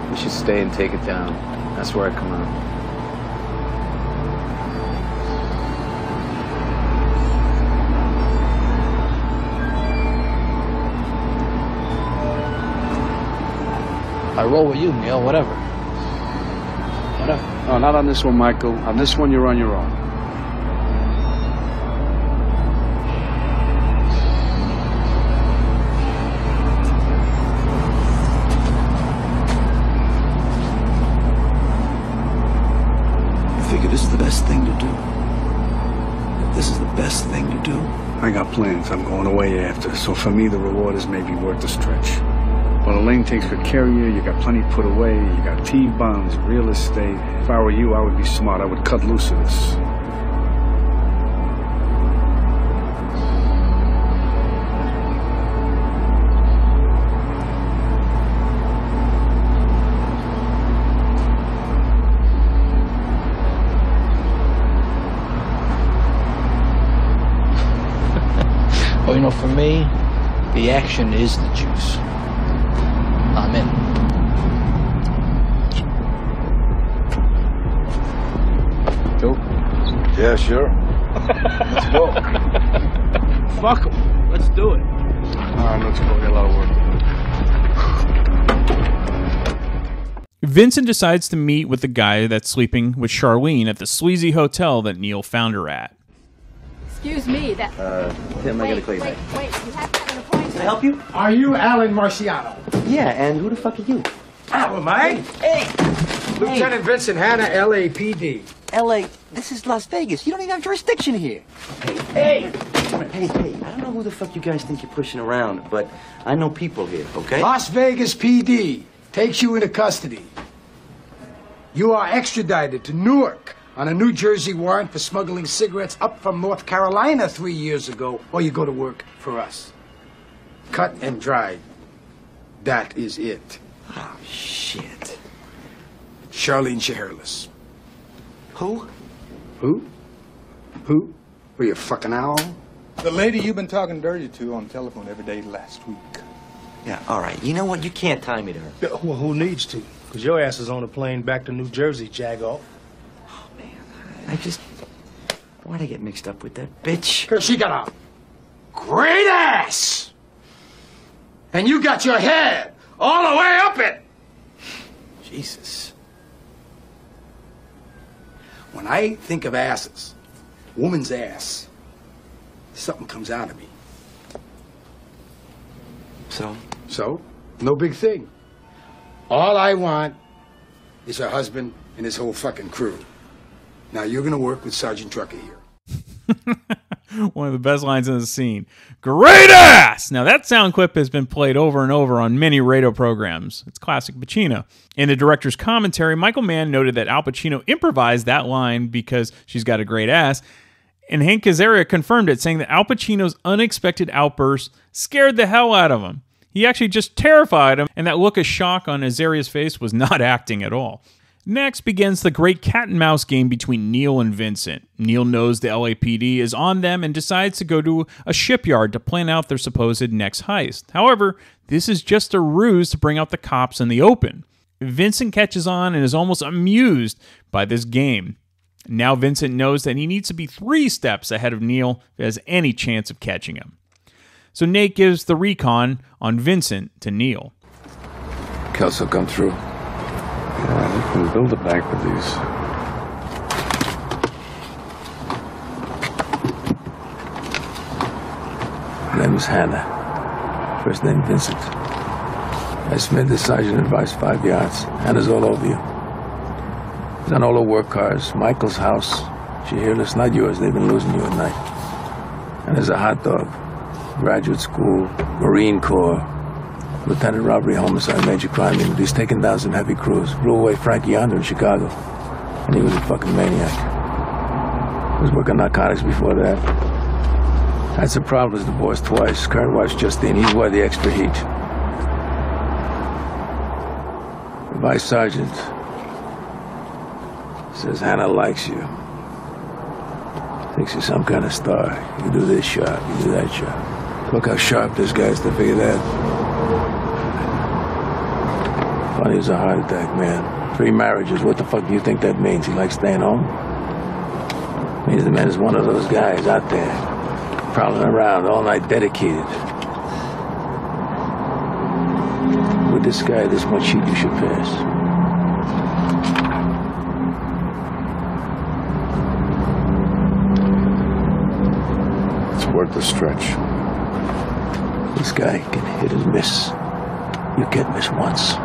We should stay and take it down. That's where I come out. I roll with you, Neil, whatever. Whatever. No, not on this one, Michael. On this one, you're on your own. This is the best thing to do. This is the best thing to do. I got plans. I'm going away after. So for me, the reward is maybe worth the stretch. Well, Elaine takes good care of you. You got plenty put away. You got T-bonds, real estate. If I were you, I would be smart. I would cut loose of this. Well, you know, for me, the action is the juice. I'm in. Go. Yeah, sure. Let's go. Fuck 'em. Let's do it. All right, let's go. We got a lot of work. Vincent decides to meet with the guy that's sleeping with Charlene at the sleazy hotel that Neil found her at. Excuse me, that... Tim, I gotta call you back. Wait, you have to have an appointment. Can I help you? Are you Alan Marciano? Yeah, and who the fuck are you? Who am I? Hey! Lieutenant Vincent Hanna, LAPD. L.A., this is Las Vegas. You don't even have jurisdiction here. Hey! Hey, I don't know who the fuck you guys think you're pushing around, but I know people here, okay? Las Vegas PD takes you into custody. You are extradited to Newark on a New Jersey warrant for smuggling cigarettes up from North Carolina 3 years ago, or you go to work for us. Cut and dried. That is it. Oh, shit. Charlene Shaharless. Who? Who? Who? Were you a fucking owl? The lady you've been talking dirty to on the telephone every day last week. Yeah, all right. You know what? You can't tie me to her. Well, who needs to? Because your ass is on a plane back to New Jersey, Jagoff. Oh, man. Why'd I get mixed up with that bitch? Because she got a great ass! And you got your head all the way up it! Jesus. When I think of asses, woman's ass, something comes out of me. So? So? No big thing. All I want is her husband and his whole fucking crew. Now you're gonna work with Sergeant Trucker here. One of the best lines in the scene. Great ass! Now that sound clip has been played over and over on many radio programs. It's classic Pacino. In the director's commentary, Michael Mann noted that Al Pacino improvised that line because she's got a great ass, and Hank Azaria confirmed it, saying that Al Pacino's unexpected outburst scared the hell out of him. He actually just terrified him, and that look of shock on Azaria's face was not acting at all. Next begins the great cat and mouse game between Neil and Vincent. Neil knows the LAPD is on them and decides to go to a shipyard to plan out their supposed next heist. However, this is just a ruse to bring out the cops in the open. Vincent catches on and is almost amused by this game. Now Vincent knows that he needs to be 3 steps ahead of Neil if he has any chance of catching him. So Nate gives the recon on Vincent to Neil. Kelso come through. Yeah, we can build a bank with these. Name is Hannah. First name Vincent. I submitted the sergeant advice 5 yards. Hannah's all over you. He's on all the work cars. Michael's house. Shaharless, not yours. They've been losing you at night. And there's a hot dog. Graduate school, Marine Corps. Lieutenant robbery, homicide, major crime unit. He's taken down some heavy crews. Blew away Frankie Yonder in Chicago. And he was a fucking maniac. He was working narcotics before that. That's the problem, is divorced twice. Current wife's Justine. He's why the extra heat. The vice sergeant says Hannah likes you. Thinks you're some kind of star. You do this shot, you do that shot. Look how sharp this guy is to figure that. Funny as a heart attack, man. 3 marriages, what the fuck do you think that means? He likes staying home? Means the man is one of those guys out there, prowling around all night, dedicated. With this guy, this much heat you should pass. It's worth the stretch. This guy can hit and miss. You can't miss once.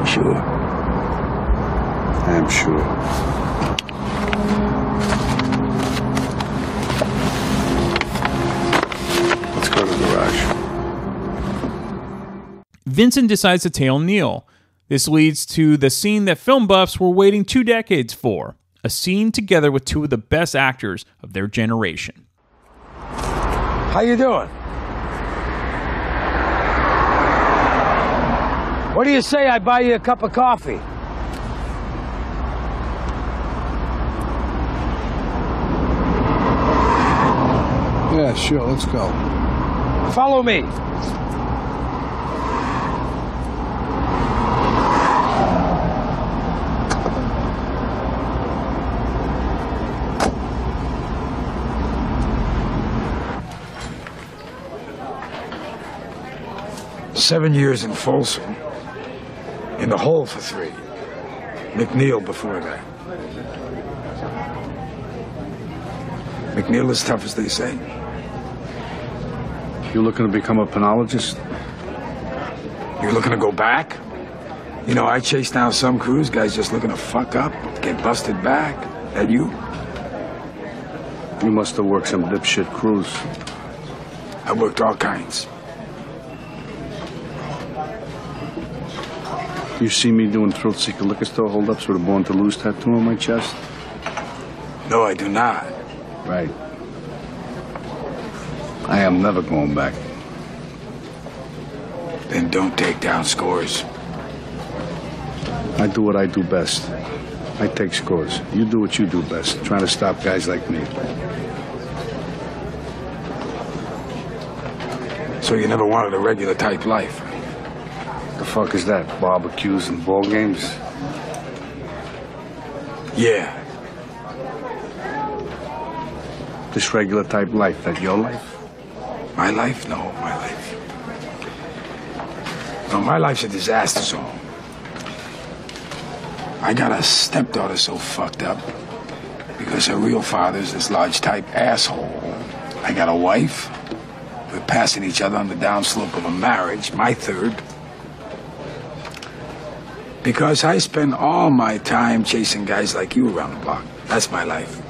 You sure? I'm sure. Let's go to the garage. Vincent decides to tail Neil. This leads to the scene that film buffs were waiting 2 decades for. A scene together with 2 of the best actors of their generation. How you doing? What do you say I buy you a cup of coffee? Yeah, sure, let's go. Follow me. "7 years in Folsom. In the hole for 3. McNeil before that. McNeil is tough, as they say. You looking to become a penologist? You looking to go back? You know, I chase down some crews, guys just looking to fuck up, get busted back. That you? You must have worked some dipshit crews. I worked all kinds. You see me doing thrill-seeker liquor store holdups with a Born to Lose tattoo on my chest? No, I do not. Right. I am never going back. Then don't take down scores. I do what I do best. I take scores. You do what you do best, trying to stop guys like me. So you never wanted a regular type life? The fuck is that? Barbecues and ball games? Yeah. This regular type life, that your life? My life? No, my life. No, my life's a disaster zone. I got a stepdaughter so fucked up because her real father's this large type asshole. I got a wife. We're passing each other on the downslope of a marriage, my third. Because I spend all my time chasing guys like you around the block. That's my life.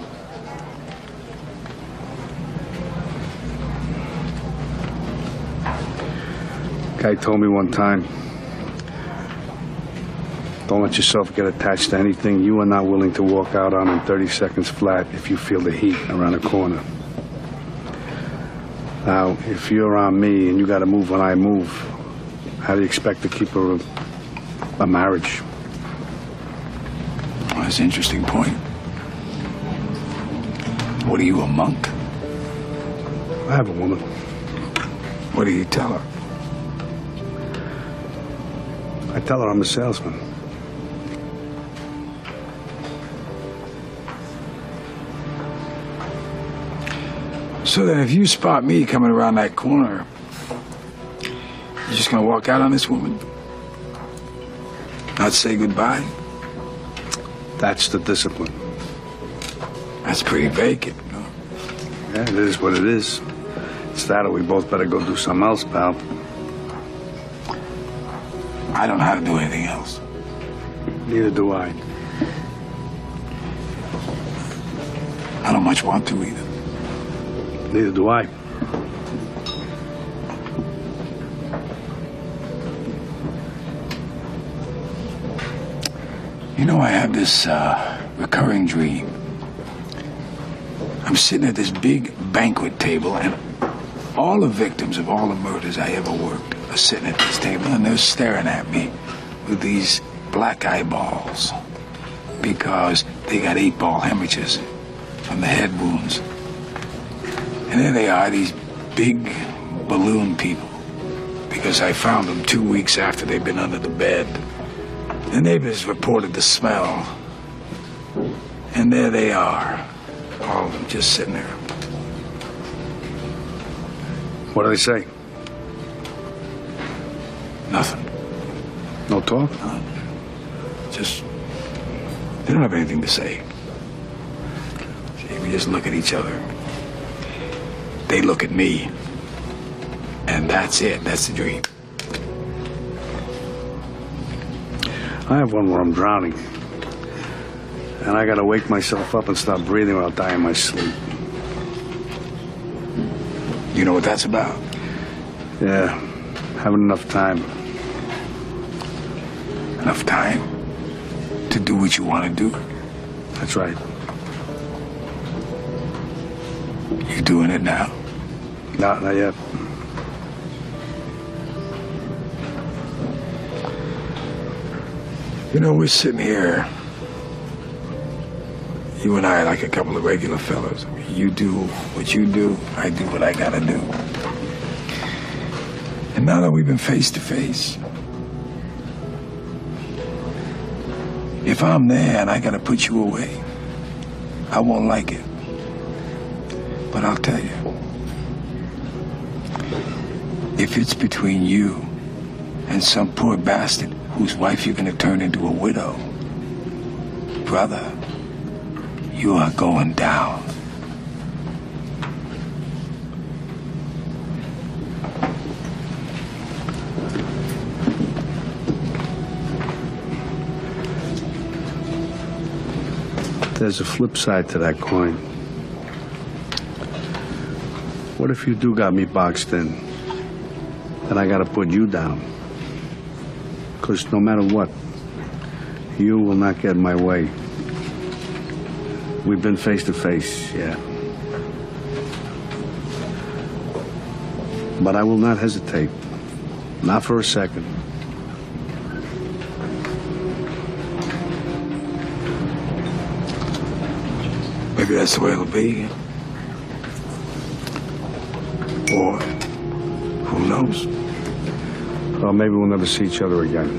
Guy told me one time, don't let yourself get attached to anything you are not willing to walk out on in 30 seconds flat if you feel the heat around the corner. Now, if you're on me and you got to move when I move, how do you expect to keep a marriage? Well, that's an interesting point. What are you, a monk? I have a woman. What do you tell her? I tell her I'm a salesman. So then if you spot me coming around that corner, you're just gonna walk out on this woman? Not say goodbye? That's the discipline. That's pretty vacant, you know? Yeah, it is what it is. It's that or we both better go do something else, pal. I don't know how to do anything else. Neither do I. I don't much want to either. Neither do I. You know, I have this recurring dream. I'm sitting at this big banquet table, and all the victims of all the murders I ever worked are sitting at this table, and they're staring at me with these black eyeballs because they got 8-ball hemorrhages from the head wounds. And there they are, these big balloon people, because I found them 2 weeks after they'd been under the bed. The neighbors reported the smell. And there they are, all of them just sitting there. What do they say? Nothing. No talk? Just, they don't have anything to say. See, we just look at each other. They look at me. And that's it. That's the dream. I have one where I'm drowning. And I gotta wake myself up and stop breathing or I'll die in my sleep. You know what that's about? Yeah. Having enough time. Enough time to do what you want to do? That's right. You doing it now? No, not yet. You know, we're sitting here, you and I are like a couple of regular fellas. I mean, you do what you do, I do what I gotta do. And now that we've been face to face, if I'm there and I gotta put you away, I won't like it. But I'll tell you, if it's between you and some poor bastard whose wife you're gonna turn into a widow, brother, you are going down. there's a flip side to that coin. What if you do got me boxed in? Then I gotta put you down. Because no matter what, you will not get in my way. We've been face to face, yeah. But I will not hesitate. Not for a second. Maybe that's the way it'll be. Or, who knows? Well, maybe we'll never see each other again.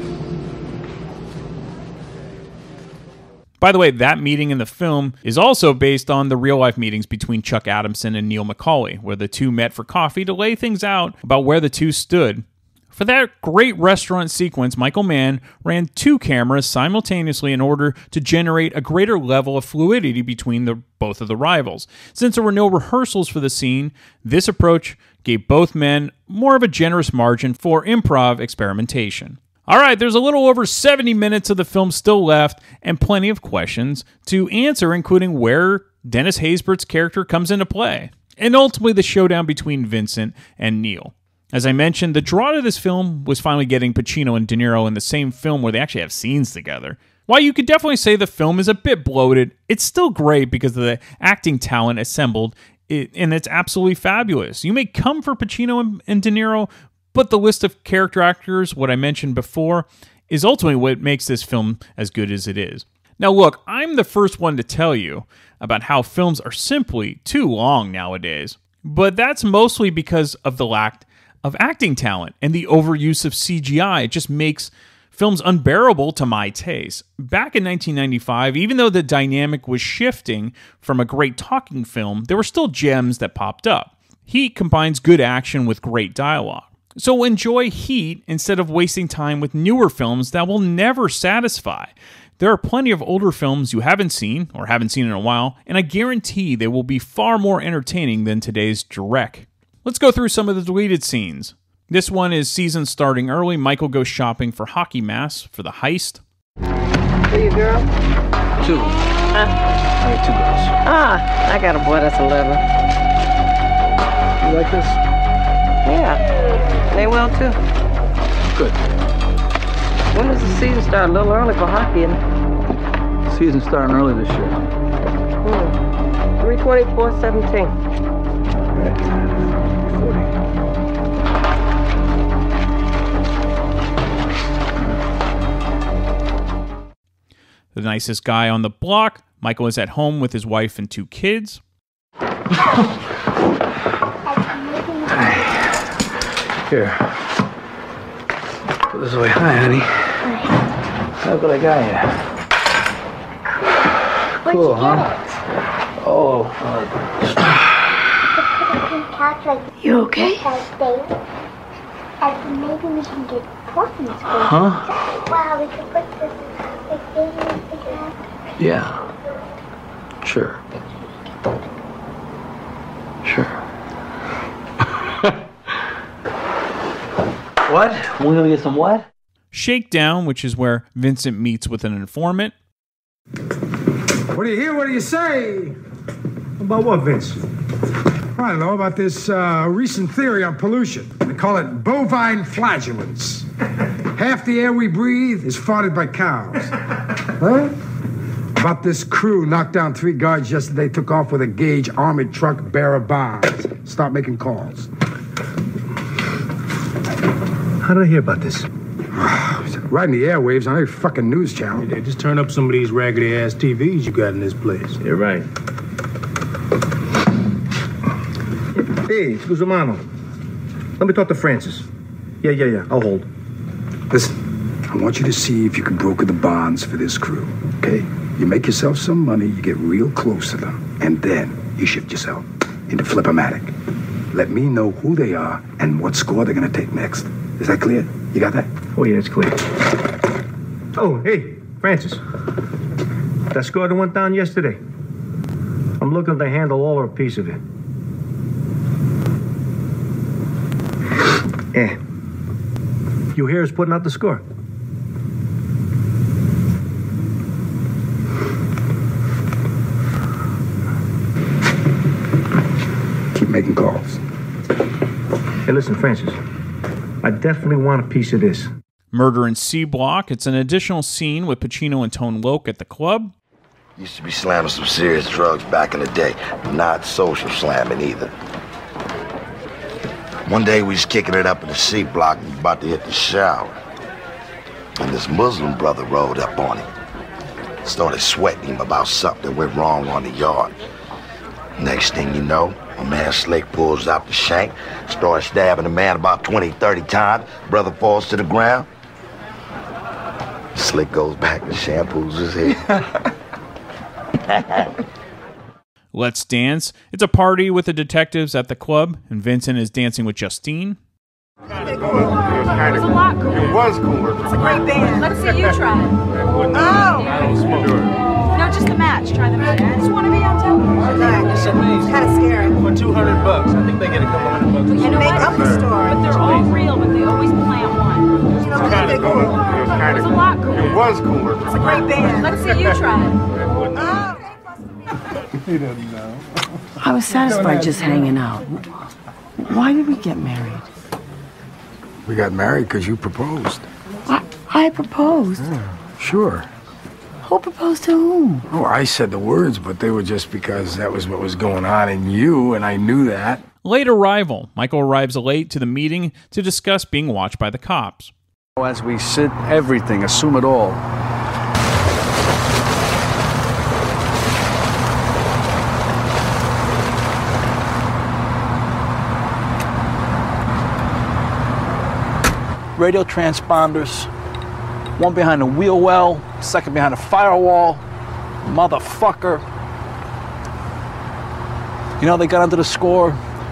By the way, that meeting in the film is also based on the real-life meetings between Chuck Adamson and Neil McCauley, where the two met for coffee to lay things out about where the two stood. For that great restaurant sequence, Michael Mann ran 2 cameras simultaneously in order to generate a greater level of fluidity between both of the rivals. Since there were no rehearsals for the scene, this approach gave both men more of a generous margin for improv experimentation. All right, there's a little over 70 minutes of the film still left and plenty of questions to answer, including where Dennis Haysbert's character comes into play, and ultimately the showdown between Vincent and Neil. As I mentioned, the draw to this film was finally getting Pacino and De Niro in the same film where they actually have scenes together. While you could definitely say the film is a bit bloated, it's still great because of the acting talent assembled, and it's absolutely fabulous. You may come for Pacino and De Niro, but the list of character actors, what I mentioned before, is ultimately what makes this film as good as it is. Now look, I'm the first one to tell you about how films are simply too long nowadays, but that's mostly because of the lack of acting talent and the overuse of CGI. It just makes films unbearable to my taste. Back in 1995, even though the dynamic was shifting from a great talking film, there were still gems that popped up. Heat combines good action with great dialogue. So enjoy Heat instead of wasting time with newer films that will never satisfy. There are plenty of older films you haven't seen or haven't seen in a while, and I guarantee they will be far more entertaining than today's Drek. Let's go through some of the deleted scenes. This one is season starting early. Michael goes shopping for hockey masks for the heist. Who you girl? 2. Huh? I got 2 girls. Ah, I got a boy that's 11. You like this? Yeah. They will too. Good. When does the season start? A little early for hockey, isn't it? Season starting early this year. 3/24/17. Right. 40. The nicest guy on the block, Michael is at home with his wife and 2 kids. Here. Put this away. Hi, honey. Look what I got here. Cool, huh? Oh. You okay? And maybe we can get portions. Huh? Wow, we could put this together. Yeah. Sure. Sure. What? We're gonna get some what? Shakedown, which is where Vincent meets with an informant. What do you hear? What do you say? About what, Vince? I don't know, about this recent theory on pollution. They call it bovine flatulence. Half the air we breathe is farted by cows. Huh? About this crew knocked down 3 guards yesterday, took off with a Gage armored truck bearer bombs. Start making calls. How did I hear about this? Right in the airwaves on every fucking news channel. Yeah, just turn up some of these raggedy-ass TVs you got in this place. You're right. Hey, scusa mano. Let me talk to Francis. Yeah, I'll hold. Listen, I want you to see if you can broker the bonds for this crew, okay? You make yourself some money, you get real close to them, and then you shift yourself into Flip-O-Matic. Let me know who they are and what score they're gonna take next. Is that clear? You got that? Oh, yeah, it's clear. Oh, hey, Francis. That score that went down yesterday. I'm looking to handle all or a piece of it. Yeah. You hear us putting out the score? Listen, Francis, I definitely want a piece of this. Murder in C Block. It's an additional scene with Pacino and Tone Loc at the club. Used to be slamming some serious drugs back in the day. Not social slamming either. One day we was kicking it up in the C Block and about to hit the shower. And this Muslim brother rolled up on him. Started sweating him about something that went wrong on the yard. Next thing you know, my man Slick pulls out the shank, starts stabbing the man about 20, 30 times. Brother falls to the ground. Slick goes back and shampoos his head. Let's Dance. It's a party with the detectives at the club, and Vincent is dancing with Justine. It was kind of cool. It was cooler. It's a great band. Let's see you try it. Oh! No, just the match. Try the match. I just want to be on television. It's kind of scary. For $200. I think they get a couple $100. And make up the story. But they're all real, but they always plant one. You know, kind of cool. It was kind of It's a lot cooler. It was cooler. It's a great band. Let's see you try it. Oh! He doesn't know. I was satisfied just hanging out. Why did we get married? We got married because you proposed. I proposed. Yeah, sure. Who proposed to whom? Oh, I said the words, but they were just because that was what was going on in you, and I knew that. Late arrival. Michael arrives late to the meeting to discuss being watched by the cops. As we sit, everything, assume it all. Radio transponders, one behind the wheel well, second behind the firewall, motherfucker. You know, they got onto the score.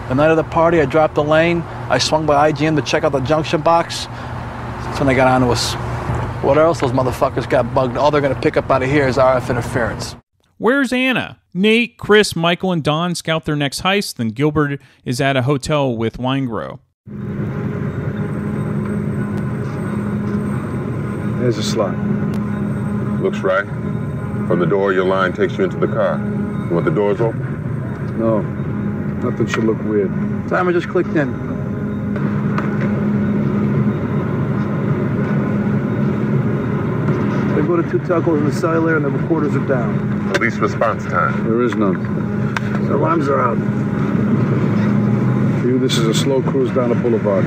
The night of the party, I dropped the lane. I swung by IGM to check out the junction box. That's when they got onto us. What else? Those motherfuckers got bugged. All they're gonna pick up out of here is RF interference. Where's Anna? Nate, Chris, Michael, and Don scout their next heist, then Gilbert is at a hotel with Weingrow. There's a slot. Looks right. From the door, your line takes you into the car. You want the doors open? No. Nothing should look weird. Timer just clicked in. They go to 2 telcos in the cellular and the recorders are down. Police response time. There is none. The alarms are out. For you, this is a slow cruise down the boulevard.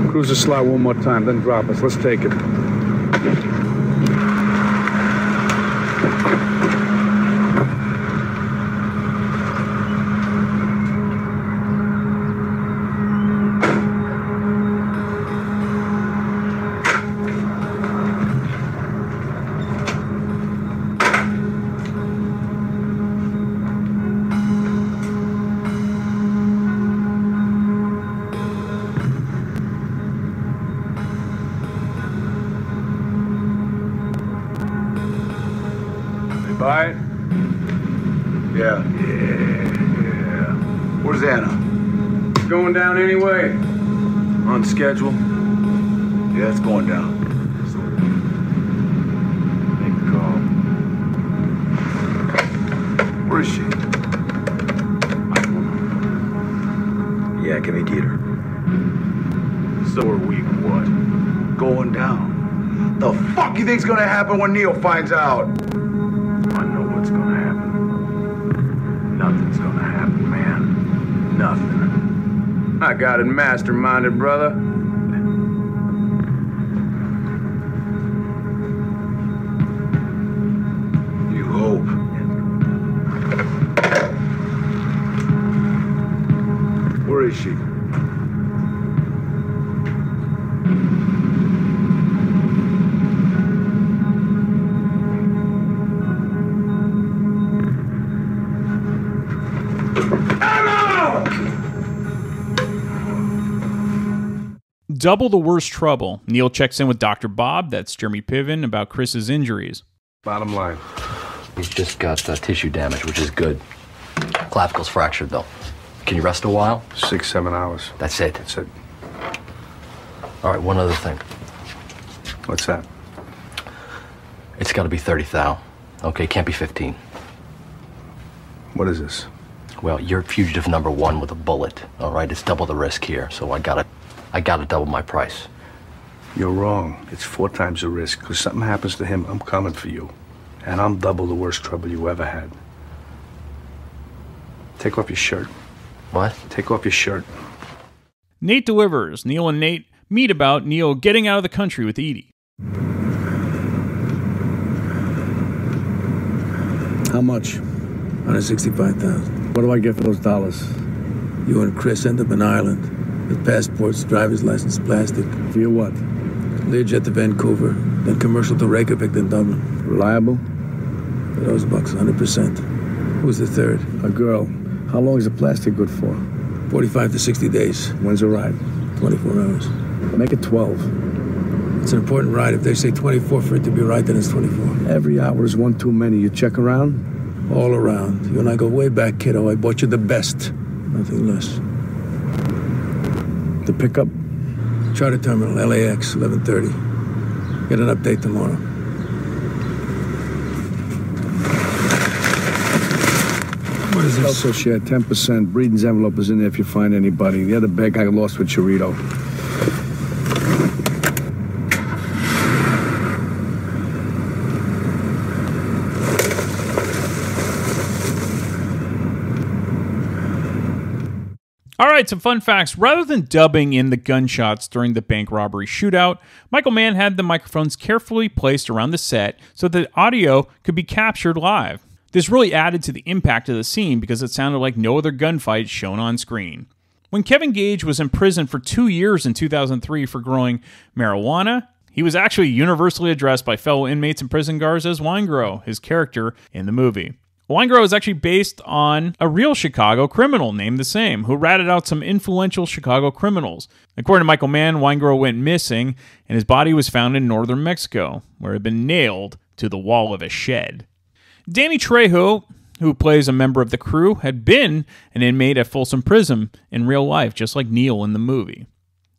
Cruise the slot one more time, then drop us. Let's take it. Buy it? Yeah. Where's Anna? Going down anyway. On schedule? Yeah, it's going down. Make the call. Where is she? I don't know. Yeah, can we get her? So are we what? Going down. The fuck you think's gonna happen when Neil finds out? I know what's gonna happen. Nothing's gonna happen, man. Nothing. I got it masterminded, brother. You hope. Where is she? Double the worst trouble. Neil checks in with Dr. Bob, that's Jeremy Piven, about Chris's injuries. Bottom line. He's just got tissue damage, which is good. Clavicle's fractured, though. Can you rest a while? 6-7 hours. That's it? That's it. All right, one other thing. What's that? It's got to be 30 thou. Okay, can't be 15. What is this? Well, you're fugitive number 1 with a bullet, all right? It's double the risk here, so I got to I gotta double my price. You're wrong. It's 4 times the risk. Because something happens to him, I'm coming for you. And I'm double the worst trouble you ever had. Take off your shirt. What? Take off your shirt. Nate delivers. Neil and Nate meet about Neil getting out of the country with Edie. How much? $165,000. What do I get for those dollars? You and Chris end up in Ireland with passports, driver's license, plastic. For your what? Learjet to Vancouver, then commercial to Reykjavik, then Dublin. Reliable? For those bucks, 100%. Who's the third? A girl. How long is the plastic good for? 45 to 60 days. When's the ride? 24 hours. Make it 12. It's an important ride. If they say 24 for it to be right, then it's 24. Every hour is one too many. You check around? All around. You and I go way back, kiddo. I bought you the best. Nothing less. The pickup? Charter terminal, LAX, 11:30. Get an update tomorrow. What is this? Also share 10%. Breeden's envelope is in there if you find anybody. The other bag I lost with Chorito. All right, some fun facts. Rather than dubbing in the gunshots during the bank robbery shootout, Michael Mann had the microphones carefully placed around the set so that audio could be captured live. This really added to the impact of the scene because it sounded like no other gunfight shown on screen. When Kevin Gage was in prison for 2 years in 2003 for growing marijuana, he was actually universally addressed by fellow inmates and prison guards as Winegrow, his character in the movie. Winegrow is actually based on a real Chicago criminal named the same, who ratted out some influential Chicago criminals. According to Michael Mann, Winegrow went missing, and his body was found in northern Mexico, where it had been nailed to the wall of a shed. Danny Trejo, who plays a member of the crew, had been an inmate at Folsom Prison in real life, just like Neil in the movie.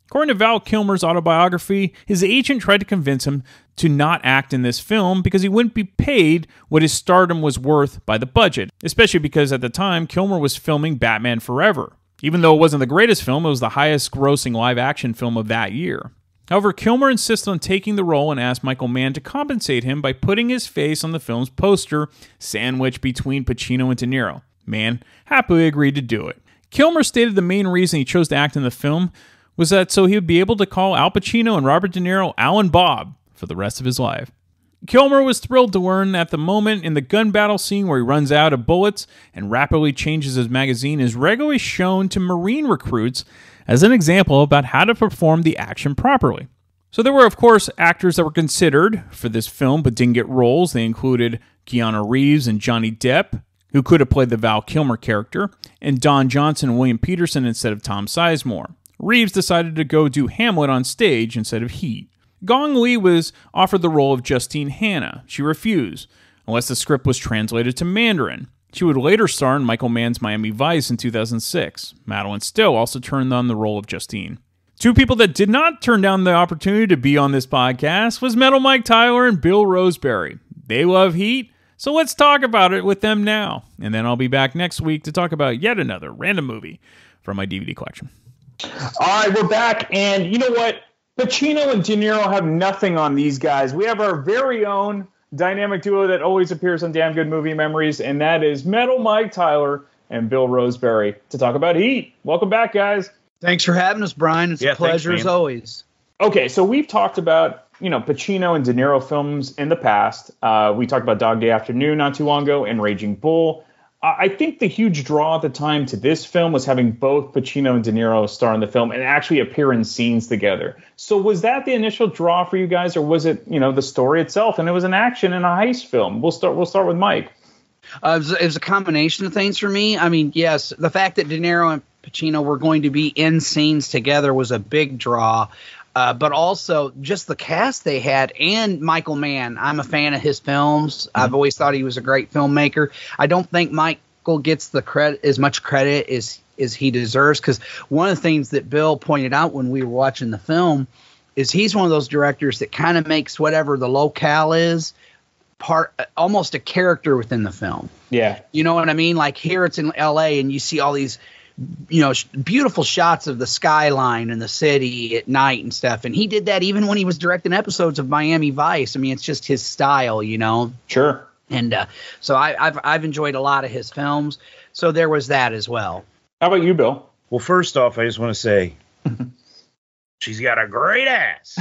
According to Val Kilmer's autobiography, his agent tried to convince him to not act in this film because he wouldn't be paid what his stardom was worth by the budget, especially because at the time, Kilmer was filming Batman Forever. Even though it wasn't the greatest film, it was the highest-grossing live-action film of that year. However, Kilmer insisted on taking the role and asked Michael Mann to compensate him by putting his face on the film's poster, sandwiched between Pacino and De Niro. Mann happily agreed to do it. Kilmer stated the main reason he chose to act in the film was that so he would be able to call Al Pacino and Robert De Niro Al and Bob for the rest of his life. Kilmer was thrilled to learn at the moment in the gun battle scene where he runs out of bullets and rapidly changes his magazine is regularly shown to Marine recruits as an example about how to perform the action properly. So there were, of course, actors that were considered for this film but didn't get roles. They included Keanu Reeves and Johnny Depp, who could have played the Val Kilmer character, and Don Johnson and William Peterson instead of Tom Sizemore. Reeves decided to go do Hamlet on stage instead of Heat. Gong Li was offered the role of Justine Hanna. She refused, unless the script was translated to Mandarin. She would later star in Michael Mann's Miami Vice in 2006. Madeline Stowe also turned down the role of Justine. Two people that did not turn down the opportunity to be on this podcast was Metal Mike Tyler and Bill Roseberry. They love Heat, so let's talk about it with them now. And then I'll be back next week to talk about yet another random movie from my DVD collection. All right, we're back, and you know what? Pacino and De Niro have nothing on these guys. We have our very own dynamic duo that always appears on Damn Good Movie Memories, and that is Metal Mike Tyler and Bill Roseberry to talk about Heat. Welcome back, guys. Thanks for having us, Brian. It's a pleasure as always. Okay, so we've talked about, Pacino and De Niro films in the past. We talked about Dog Day Afternoon not too long ago and Raging Bull. I think the huge draw at the time to this film was having both Pacino and De Niro star in the film and actually appear in scenes together. So was that the initial draw for you guys, or was it, the story itself? And it was an action and a heist film. We'll start with Mike. It was a combination of things for me. I mean, yes, the fact that De Niro and Pacino were going to be in scenes together was a big draw. But also just the cast they had and Michael Mann. I'm a fan of his films. I've always thought he was a great filmmaker. I don't think Michael gets the credit, as much credit as he deserves, because one of the things that Bill pointed out when we were watching the film is he's one of those directors that kind of makes whatever the locale is almost a character within the film. Yeah. You know what I mean? Like here it's in LA and you see all these beautiful shots of the skyline and the city at night and stuff. And he did that even when he was directing episodes of Miami Vice. I mean, it's just his style, Sure. And so I've enjoyed a lot of his films. So there was that as well. How about you, Bill? Well, first off, I just want to say she's got a great ass.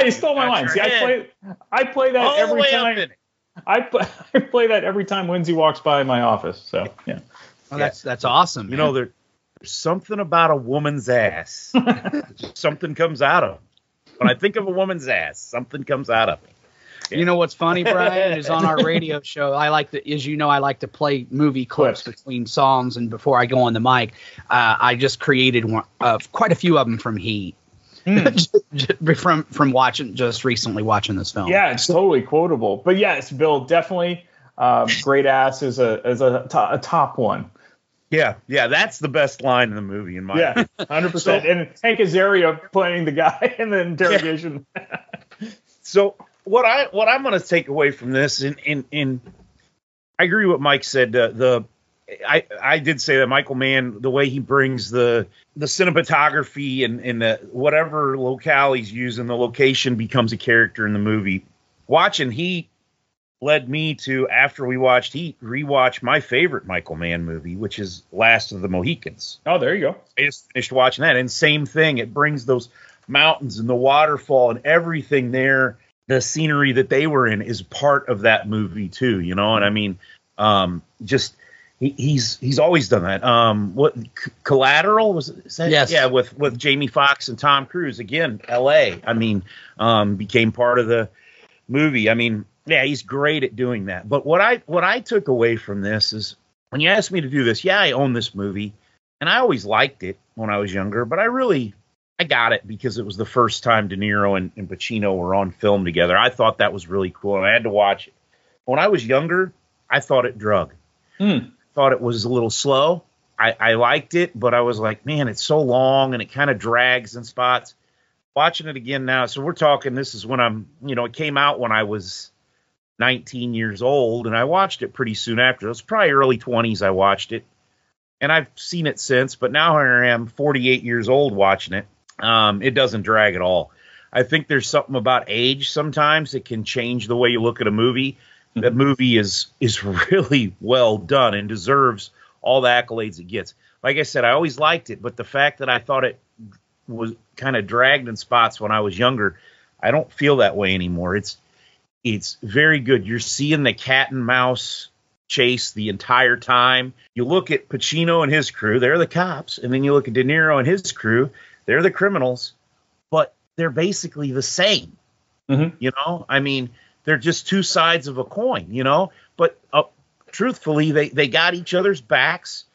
You stole my line. See, I play that every time. I play that every time Lindsay walks by my office. So yeah. Well, that's awesome. You know, there's something about a woman's ass. Something comes out of them. When I think of a woman's ass, something comes out of me. Yeah. You know what's funny, Brian, is on our radio show, I like to play movie clips between songs, and before I go on the mic, I just created quite a few of them from Heat. from recently watching this film. Yeah, it's totally quotable. But yes, Bill, definitely great ass is a top one. Yeah, that's the best line in the movie in my opinion. 100%. And Hank Azaria playing the guy in the interrogation. Yeah. So what I'm going to take away from this, and I agree with what Mike said. I did say that Michael Mann, the way he brings the cinematography and the whatever locale he's using, the location becomes a character in the movie. Watching Heat led me to, after we watched Heat, rewatch my favorite Michael Mann movie, which is Last of the Mohicans. Oh, there you go. I just finished watching that, and same thing. It brings those mountains and the waterfall and everything there. The scenery that they were in is part of that movie too, And I mean, he's always done that. What Collateral was that? Yes. Yeah, with Jamie Foxx and Tom Cruise, again, L.A. I mean, became part of the movie. I mean, yeah, he's great at doing that. But what I took away from this is, when you asked me to do this, I own this movie, and I always liked it when I was younger, but I got it because it was the first time De Niro and Pacino were on film together. I thought that was really cool, and I had to watch it. When I was younger, I thought it drug. Thought it was a little slow. I liked it, but I was like, man, it's so long, and it kind of drags in spots. Watching it again now, so we're talking, this is when it came out when I was 19 years old, and I watched it pretty soon after. It was probably early 20s I watched it, and I've seen it since, but now I am 48 years old watching it. It doesn't drag at all. I think there's something about age sometimes that can change the way you look at a movie. That movie is really well done and deserves all the accolades it gets. Like I said, I always liked it, but the fact that I thought it was kind of dragged in spots when I was younger, I don't feel that way anymore. It's very good. You're seeing the cat and mouse chase the entire time. You look at Pacino and his crew, they're the cops, and then you look at De Niro and his crew, they're the criminals, but they're basically the same. I mean, they're just two sides of a coin, but truthfully, they got each other's backs.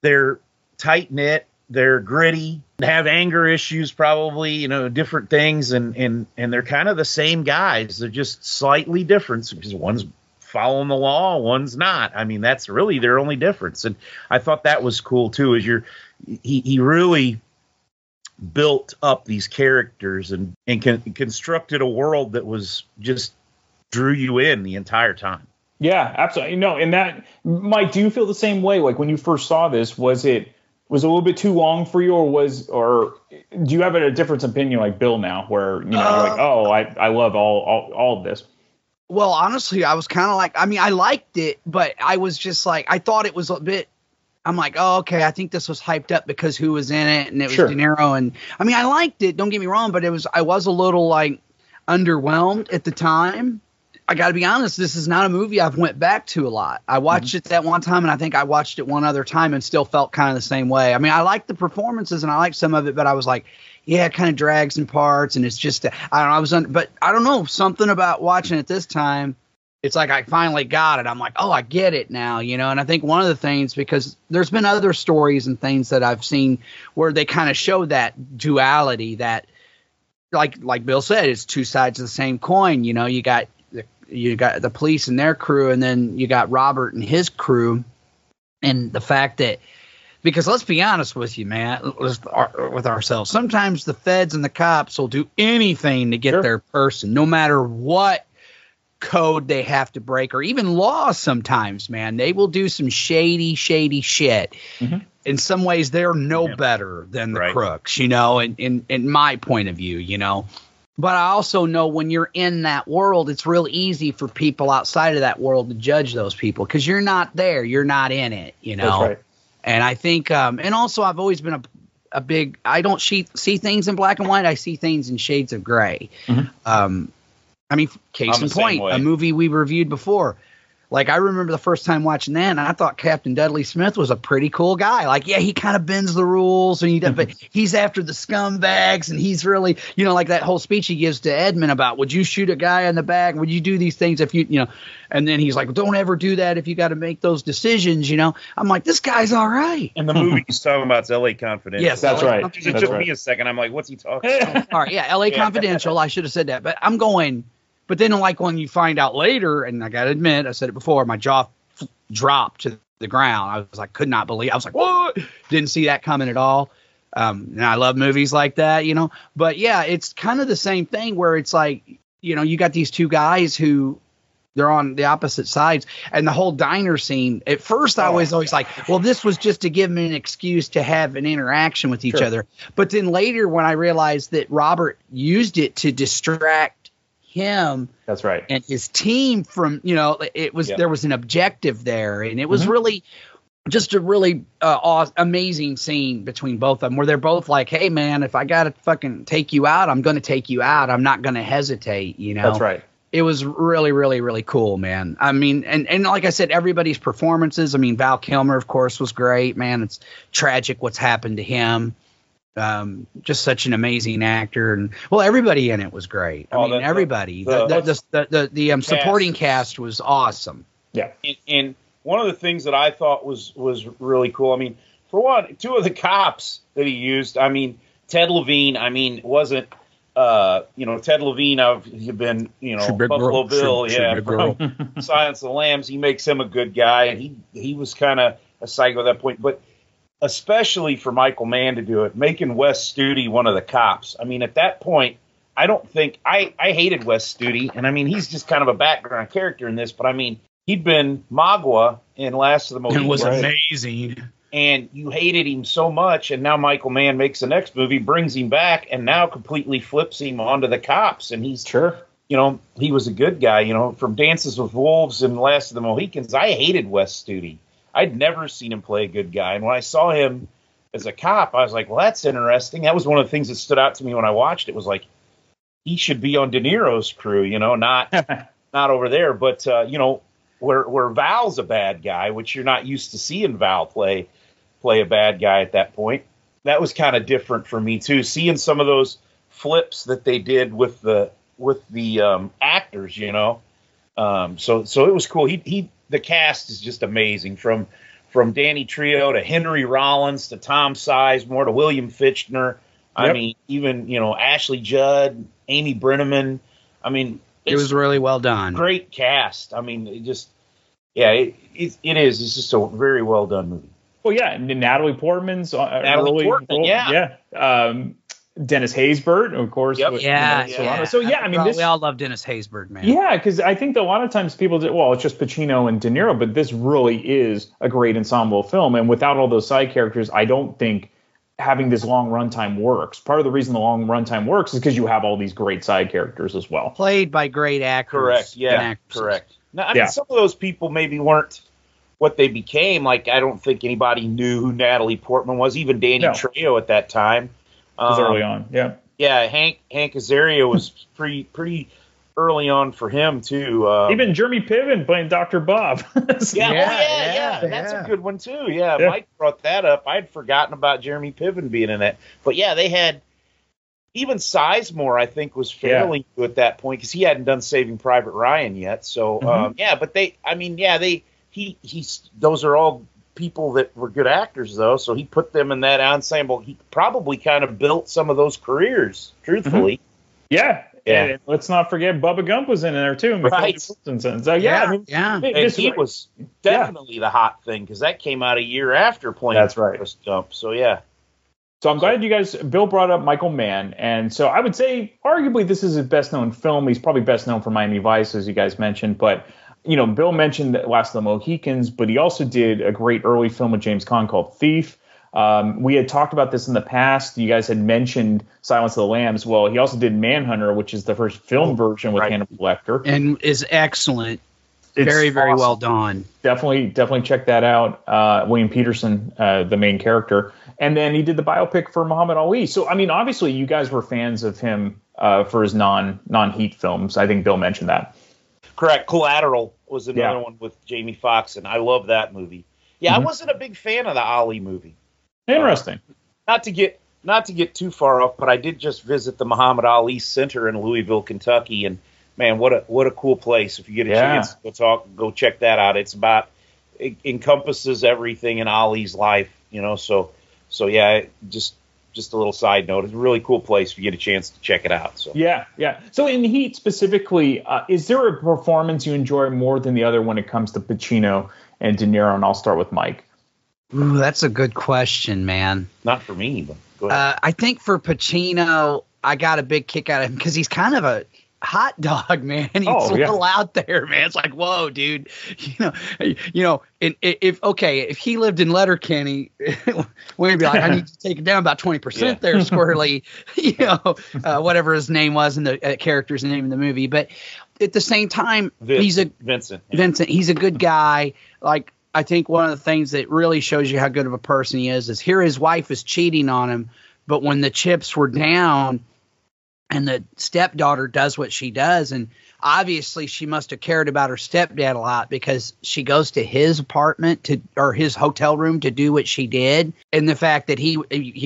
They're tight knit. They're gritty. They have anger issues, probably, different things. And they're kind of the same guys. They're just slightly different because one's following the law, one's not. I mean, that's really their only difference. And I thought that was cool too, is he really built up these characters and constructed a world that was just drew you in the entire time. Yeah, absolutely. And that, Mike, do you feel the same way? Like when you first saw this, was it a little bit too long for you, or do you have a different opinion like Bill now, where you're like, oh, I love all of this? Well, honestly, I was kind of like, I mean, I liked it, but I was just like, I thought it was a bit. I'm like, oh, okay, I think this was hyped up because who was in it, and it was De Niro, and I mean, I liked it. Don't get me wrong, but I was a little like underwhelmed at the time. I got to be honest, this is not a movie I've went back to a lot. I watched it that one time, and I think I watched it one other time and still felt kind of the same way. I mean, I liked the performances and I liked some of it, but I was like, yeah, it kind of drags in parts, and it's just, I don't know, but I don't know, something about watching it this time, it's like I finally got it. I'm like, oh, I get it now, and I think one of the things, because there's been other stories and things that I've seen where they kind of show that duality, that like Bill said, it's two sides of the same coin. You got the police and their crew, and then you got Robert and his crew, and the fact that, because let's be honest with you, man, with ourselves, sometimes the feds and the cops will do anything to get their person, no matter what code they have to break, or even law sometimes, man. They will do some shady shit. In some ways, they're no better than the crooks, you know, in my point of view, you know. But I also know when you're in that world, it's real easy for people outside of that world to judge those people because you're not there. You're not in it, you know. That's right. And I think and also I've always been a big – I don't see things in black and white. I see things in shades of gray. I mean, case in point, a movie we reviewed before. Like, I remember the first time watching that, and I thought Captain Dudley Smith was a pretty cool guy. Like, yeah, he kind of bends the rules, and but he's after the scumbags, and he's really, you know, like that whole speech he gives to Edmund about, would you shoot a guy in the back? Would you do these things if you know? And then he's like, don't ever do that if you got to make those decisions, you know? I'm like, this guy's all right. And the movie he's talking about is L.A. Confidential. Yes, that's right. It took me a second. I'm like, what's he talking about? All right, yeah, L.A. Confidential. I should have said that, but I'm going. But then, like, when you find out later, and I got to admit, I said it before, my jaw dropped to the ground. I was like, could not believe. I was like, what? Didn't see that coming at all. And I love movies like that, you know. But, yeah, it's kind of the same thing where it's like, you know, you got these two guys who they're on the opposite sides. And the whole diner scene, at first I was always like, well, this was just to give them an excuse to have an interaction with each other. But then later when I realized that Robert used it to distract him, that's right, and his team from, you know, it was there was an objective there, and it was really just a really amazing scene between both of them where they're both like, hey man, if I gotta fucking take you out, I'm gonna take you out. I'm not gonna hesitate, you know. That's right. It was really, really, really cool, man. I mean, and like I said, everybody's performances. I mean, Val Kilmer, of course, was great, man. It's tragic what's happened to him. Just such an amazing actor, and well, everybody in it was great. I mean, everybody. The supporting cast was awesome. Yeah, and one of the things that I thought was really cool. I mean, for one, two of the cops that he used. I mean, Ted Levine. I mean, wasn't you know, Ted Levine? You've been, you know, Buffalo Bill, Silence of the Lambs. He makes him a good guy, and he was kind of a psycho at that point, but. Especially for Michael Mann to do it, making Wes Studi one of the cops. I mean, at that point, I don't think I hated Wes Studi, and I mean, he's just kind of a background character in this, but I mean, he'd been Magua in Last of the Mohicans. It was amazing. And you hated him so much, and now Michael Mann makes the next movie, brings him back, and now completely flips him onto the cops, and he's you know, he was a good guy, you know, from Dances with Wolves and Last of the Mohicans. I hated Wes Studi. I'd never seen him play a good guy. And when I saw him as a cop, I was like, well, that's interesting. That was one of the things that stood out to me when I watched it, was like, he should be on De Niro's crew, you know, not over there. But, you know, where Val's a bad guy, which you're not used to seeing Val play a bad guy at that point, that was kind of different for me, too. Seeing some of those flips that they did with the actors, you know. So it was cool. The cast is just amazing, from Danny Trejo to Henry Rollins to Tom Sizemore to William Fichtner. I mean, even, you know, Ashley Judd, Amy Brenneman. I mean, it was really well done. Great cast. I mean, it just, it is. It's just a very well done movie. Well, yeah, and Natalie Portman's Natalie Portman, Dennis Haysbert, of course. So I mean, we all love Dennis Haysbert, man. Yeah, because I think that a lot of times people do, well, it's just Pacino and De Niro, but this really is a great ensemble film. And without all those side characters, I don't think having this long runtime works. Part of the reason the long runtime works is because you have all these great side characters as well, played by great actors. Correct. Yeah. Correct. Now, I mean, some of those people maybe weren't what they became. Like, I don't think anybody knew who Natalie Portman was, even Danny Trejo at that time. It was early on, yeah. Hank Azaria was pretty early on for him too. Even Jeremy Piven playing Dr. Bob. That's a good one too. Yeah, Mike brought that up. I'd forgotten about Jeremy Piven being in it, but yeah, they had even Sizemore. I think was fairly new at that point because he hadn't done Saving Private Ryan yet. So those are all people that were good actors, though, so he put them in that ensemble. He probably kind of built some of those careers, truthfully. And let's not forget Bubba Gump was in there too. Right. So And he was definitely the hot thing because that came out a year after playing Gump. So So I'm glad you guys, Bill brought up Michael Mann. And so I would say arguably this is his best known film. He's probably best known for Miami Vice, as you guys mentioned. But, you know, Bill mentioned Last of the Mohicans, but he also did a great early film with James Caan called Thief. We had talked about this in the past. You guys had mentioned Silence of the Lambs. Well, he also did Manhunter, which is the first film version with Hannibal Lecter. And is excellent. It's very, very awesome. Well done. Definitely check that out. William Peterson, the main character. And then he did the biopic for Muhammad Ali. So, I mean, obviously you guys were fans of him for his non-Heat films. I think Bill mentioned that. Correct. Collateral was another one with Jamie Foxx, and I love that movie. Yeah, I wasn't a big fan of the Ali movie. Interesting. Not to get too far off, but I did just visit the Muhammad Ali Center in Louisville, Kentucky, and man, what a cool place. If you get a chance, go check that out. It encompasses everything in Ali's life, you know. So yeah, just a little side note. It's a really cool place if you get a chance to check it out. So yeah. So in Heat specifically, is there a performance you enjoy more than the other when it comes to Pacino and De Niro? And I'll start with Mike. Ooh, that's a good question, man. Not for me, but go ahead. I think for Pacino, I got a big kick out of him because he's kind of a hot dog, man. He's a little out there, man. It's like, whoa, dude. You know. And if he lived in Letterkenny, we'd be like, I need to take it down about 20% there, Squirrely. You know, whatever his name was in the character's name in the movie. But at the same time, Vincent. He's a good guy. Like, I think one of the things that really shows you how good of a person he is here his wife is cheating on him, but when the chips were down and the stepdaughter does what she does, and obviously she must have cared about her stepdad a lot because she goes to his apartment or his hotel room to do what she did. And the fact that he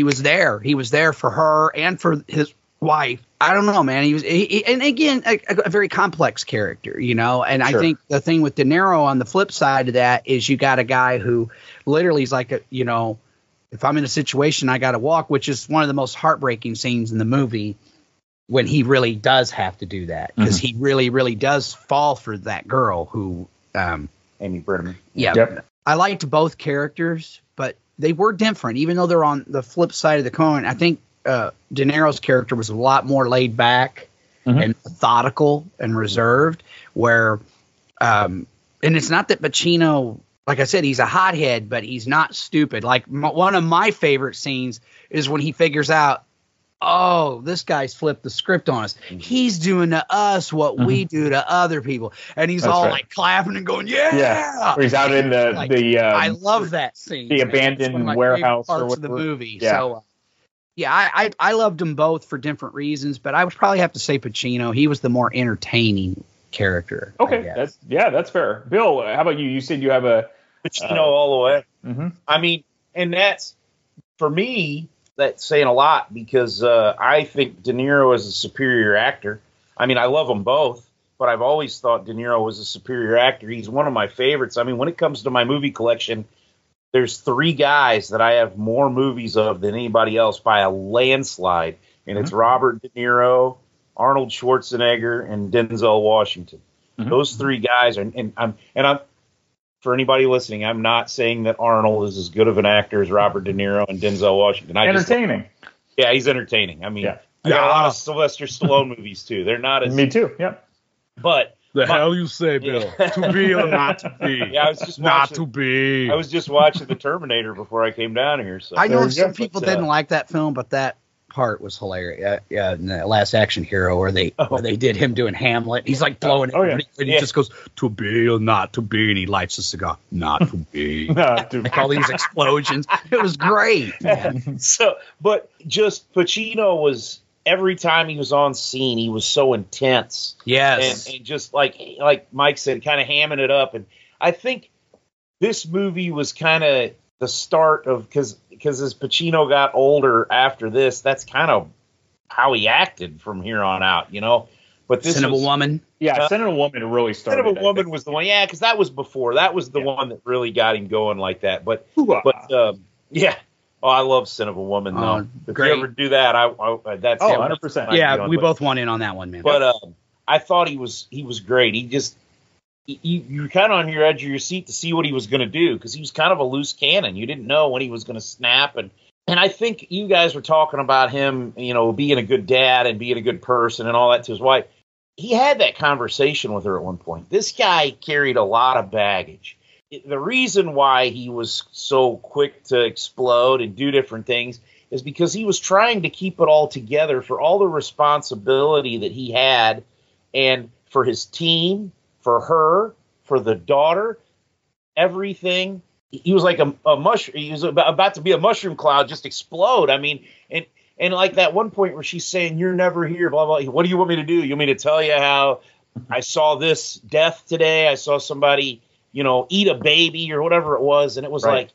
was there for her and for his wife. I don't know, man. And again, a very complex character, you know. And I think the thing with De Niro on the flip side of that is you got a guy who literally is like, if I'm in a situation, I got to walk, which is one of the most heartbreaking scenes in the movie when he really does have to do that because he really, really does fall for that girl who, Amy Brenneman. Yeah, I liked both characters, but they were different, even though they're on the flip side of the coin. I think De Niro's character was a lot more laid back and methodical and reserved, where and it's not that Pacino, like I said, he's a hothead, but he's not stupid. Like one of my favorite scenes is when he figures out, oh, this guy's flipped the script on us. He's doing to us what we do to other people. And he's like clapping and going, yeah. Or he's out in the I love that scene. The abandoned warehouse parts of the movie. Yeah. So I loved them both for different reasons, but I would probably have to say Pacino. He was the more entertaining character. Okay, that's fair. Bill, how about you? You said you have a Pacino all the way. I mean, and that's for me. That's saying a lot because I think De Niro is a superior actor. I mean, I love them both, but I've always thought De Niro was a superior actor. He's one of my favorites. I mean, when it comes to my movie collection, there's 3 guys that I have more movies of than anybody else by a landslide, and it's Robert De Niro, Arnold Schwarzenegger, and Denzel Washington. Those 3 guys are, and I'm for anybody listening, I'm not saying that Arnold is as good of an actor as Robert De Niro and Denzel Washington. Entertaining. Yeah, he's entertaining. I mean, I got a lot of Sylvester Stallone movies too. They're not as me too. Yeah, but the hell you say, Bill? To be or not to be? Yeah, I was just not to be. I was just watching The Terminator before I came down here. So I know some people didn't like that film, but that part was hilarious. Yeah, in the Last Action Hero, where they did him doing Hamlet. He's like blowing it, and he just goes to be or not to be, and he lights a cigar. Not to be. Not to be. Like all these explosions. It was great. Man. So, but just Pacino was every time he was on scene, he was so intense. Yes, and just like Mike said, kind of hamming it up. And I think this movie was kind of the start of because as Pacino got older after this, that's kind of how he acted from here on out, you know. But this Sin of a Woman, Sin of a Woman really started. Sin of a Woman was the one, because that was before. That was the one that really got him going like that. But I love Sin of a Woman though. If you ever do that, that's 100%. Yeah, we both want in on that one, man. But I thought he was great. He just. You're kind of on your edge of your seat to see what he was going to do because he was kind of a loose cannon. You didn't know when he was going to snap, and And I think you guys were talking about him, you know, being a good dad and being a good person and all that to his wife. He had that conversation with her at one point. This guy carried a lot of baggage. The reason why he was so quick to explode and do different things is because he was trying to keep it all together for all the responsibility that he had, and for his team, for her, for the daughter, everything. He was like a mushroom. He was about to be a mushroom cloud, just explode. I mean, and like that one point where she's saying, "You're never here," blah, blah. What do you want me to do? You want me to tell you how I saw this death today? I saw somebody, you know, eat a baby or whatever it was. And it was like,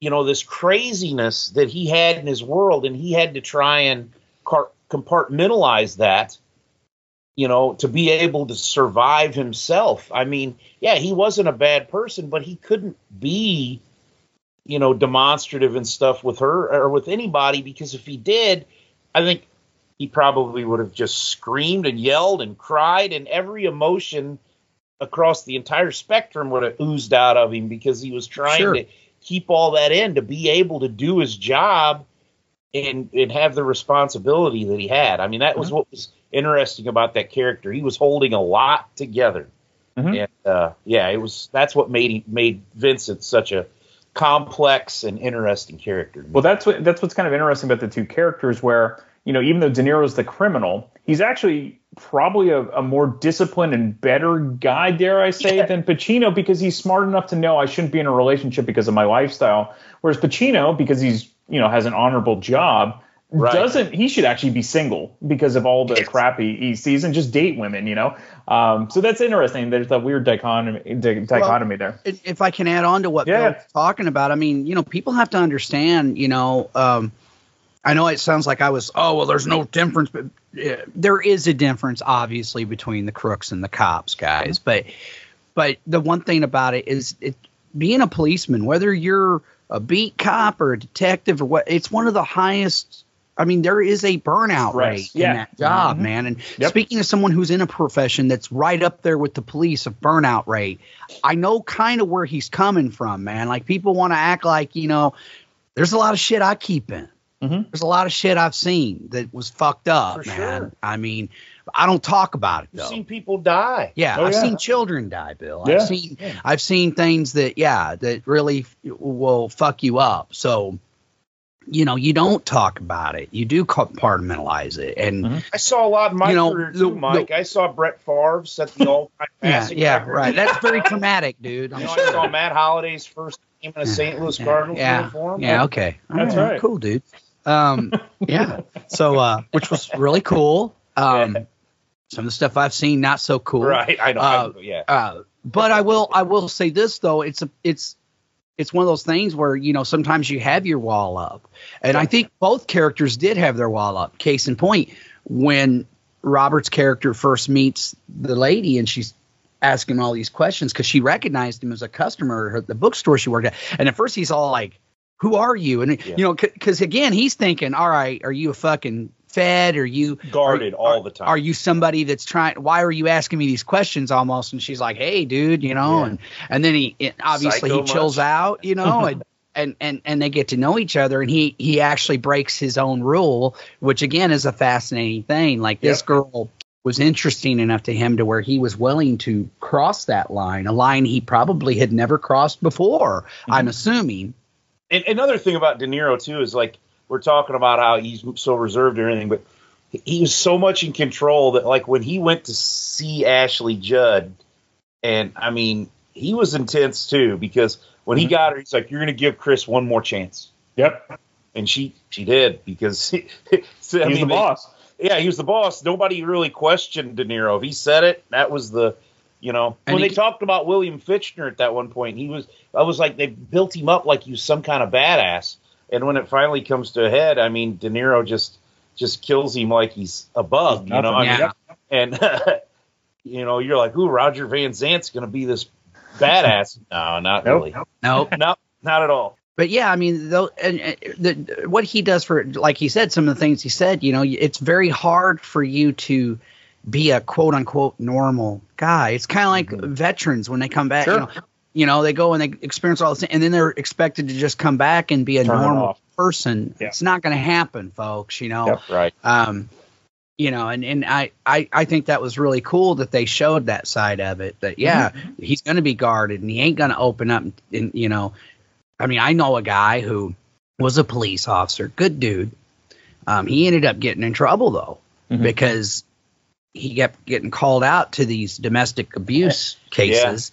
you know, this craziness that he had in his world, and he had to try and compartmentalize that, you know, to be able to survive himself. I mean, yeah, he wasn't a bad person, but he couldn't be, you know, demonstrative and stuff with her or with anybody, because if he did, I think he probably would have just screamed and yelled and cried, and every emotion across the entire spectrum would have oozed out of him, because he was trying to keep all that in to be able to do his job and have the responsibility that he had. I mean, that was what was interesting about that character. He was holding a lot together. And that's what made Vincent such a complex and interesting character. Well, that's what's kind of interesting about the two characters, where, you know, even though De Niro's the criminal, he's actually probably a more disciplined and better guy, dare I say, than Pacino, because he's smart enough to know I shouldn't be in a relationship because of my lifestyle. Whereas Pacino, because he's, you know, has an honorable job, he should actually be single because of all the crap he sees, and just date women, you know? So that's interesting. There's that weird dichotomy there. If I can add on to what Bill's talking about, I mean, you know, people have to understand, you know, I know it sounds like I was, there's no difference, but there is a difference, obviously, between the crooks and the cops, guys. But the one thing about it is, being a policeman, whether you're a beat cop or a detective or what, it's one of the highest. I mean, there is a burnout rate in that job, man. And speaking of someone who's in a profession that's right up there with the police of burnout rate, I know kind of where he's coming from, man. Like, people want to act like, you know, there's a lot of shit I keep in. There's a lot of shit I've seen that was fucked up, man. Sure. I mean, I don't talk about it, though. You've seen people die. Yeah, I've seen children die, Bill. Yeah. I've seen things that really will fuck you up. So, you know, you don't talk about it. You do compartmentalize it. And I saw a lot in my career too, Mike. I saw Brett Favre set the all-time passing record. Right. That's very traumatic, dude. I saw Matt Holliday's first game in a St. Louis Cardinals uniform. Yeah, okay. That's right. Cool, dude. So, which was really cool. Some of the stuff I've seen, not so cool. Right. I know. But I will say this, though. It's one of those things where, you know, sometimes you have your wall up. And I think both characters did have their wall up. Case in point, when Robert's character first meets the lady and she's asking all these questions because she recognized him as a customer at the bookstore she worked at. And at first he's all like, "Who are you?" And, you know, because again, he's thinking, all right, are you a fucking Fed? Are you guarded all the time? Are you somebody that's trying? Why are you asking me these questions almost? And she's like, "Hey, dude, you know," and then he chills out, you know, and they get to know each other, and he actually breaks his own rule, which again is a fascinating thing. Like, this girl was interesting enough to him to where he was willing to cross that line, a line he probably had never crossed before, I'm assuming. And another thing about De Niro too is, like, we're talking about how he's so reserved and everything, but he was so much in control that, like, when he went to see Ashley Judd, and I mean, he was intense too, because when he got her, he's like, "You're going to give Chris one more chance." Yep. And she did, because he's the boss. Yeah, he was the boss. Nobody really questioned De Niro. If he said it, that was the, you know, when they talked about William Fichtner at that one point, I was like, they built him up like he was some kind of badass. And when it finally comes to a head, I mean, De Niro just kills him like he's a bug, you know? I mean, and, you know, you're like, ooh, Roger Van Zant's going to be this badass. No, not really. Nope. Not at all. But yeah, I mean, what he does for, like he said, some of the things he said, you know, it's very hard for you to be a quote unquote normal guy. It's kind of like veterans when they come back. Sure. You know, they go and they experience all this, and then they're expected to just come back and be a normal person. Yeah. It's not going to happen, folks. You know, Yep, right. You know, and I think that was really cool that they showed that side of it. That he's going to be guarded and he ain't going to open up. And you know, I mean, I know a guy who was a police officer, good dude. He ended up getting in trouble though because he kept getting called out to these domestic abuse cases.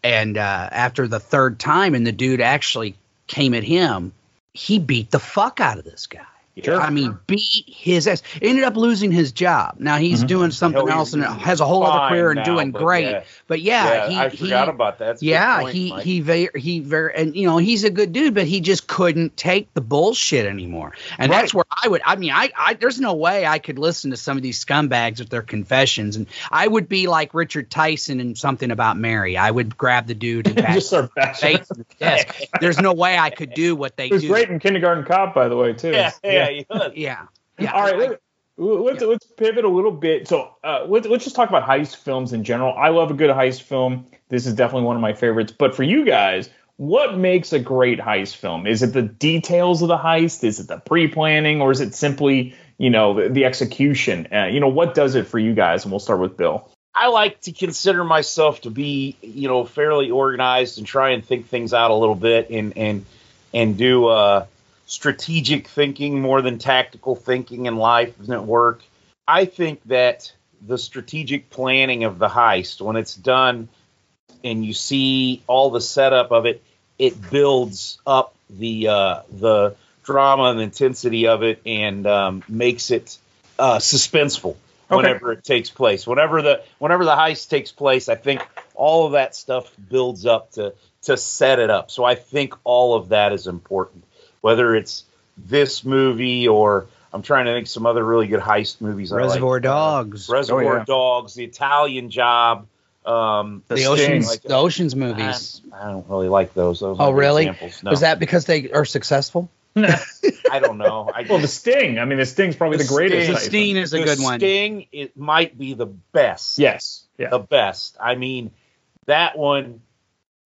And after the third time, and the dude actually came at him, he beat the fuck out of this guy. Sure. I mean, beat his ass. Ended up losing his job. Now he's doing something else and has a whole other career and now, doing great. But I forgot about that. That's a good point, Mike. he very, and you know, he's a good dude, but he just couldn't take the bullshit anymore. And that's where I there's no way I could listen to some of these scumbags with their confessions, and I would be like Richard Tyson in Something About Mary. I would grab the dude and just start bashing. Yes, there's no way I could do what they do. He was great in Kindergarten Cop, by the way, too. Yeah. All right, let's pivot a little bit. So let's just talk about heist films in general. I love a good heist film. This is definitely one of my favorites. But for you guys, what makes a great heist film? Is it the details of the heist? Is it the pre-planning? Or is it simply, you know, the execution? You know, what does it for you guys? And we'll start with Bill. I like to consider myself to be, you know, fairly organized and try and think things out a little bit and do strategic thinking more than tactical thinking in life and at work. I think that the strategic planning of the heist, when it's done and you see all the setup of it, it builds up the drama and the intensity of it and makes it suspenseful whenever it takes place. Whenever the heist takes place, I think all of that stuff builds up to set it up. So I think all of that is important. Whether it's this movie or I'm trying to think some other really good heist movies. Reservoir Dogs. Reservoir Dogs, The Italian Job. The Ocean's movies. I don't really like those. Oh, really? Examples. No. Is that because they are successful? I don't know. Well, The Sting. I mean, The Sting's probably the greatest. The Sting is a good one. The Sting, it might be the best. Yes. Yeah. The best. I mean, that one,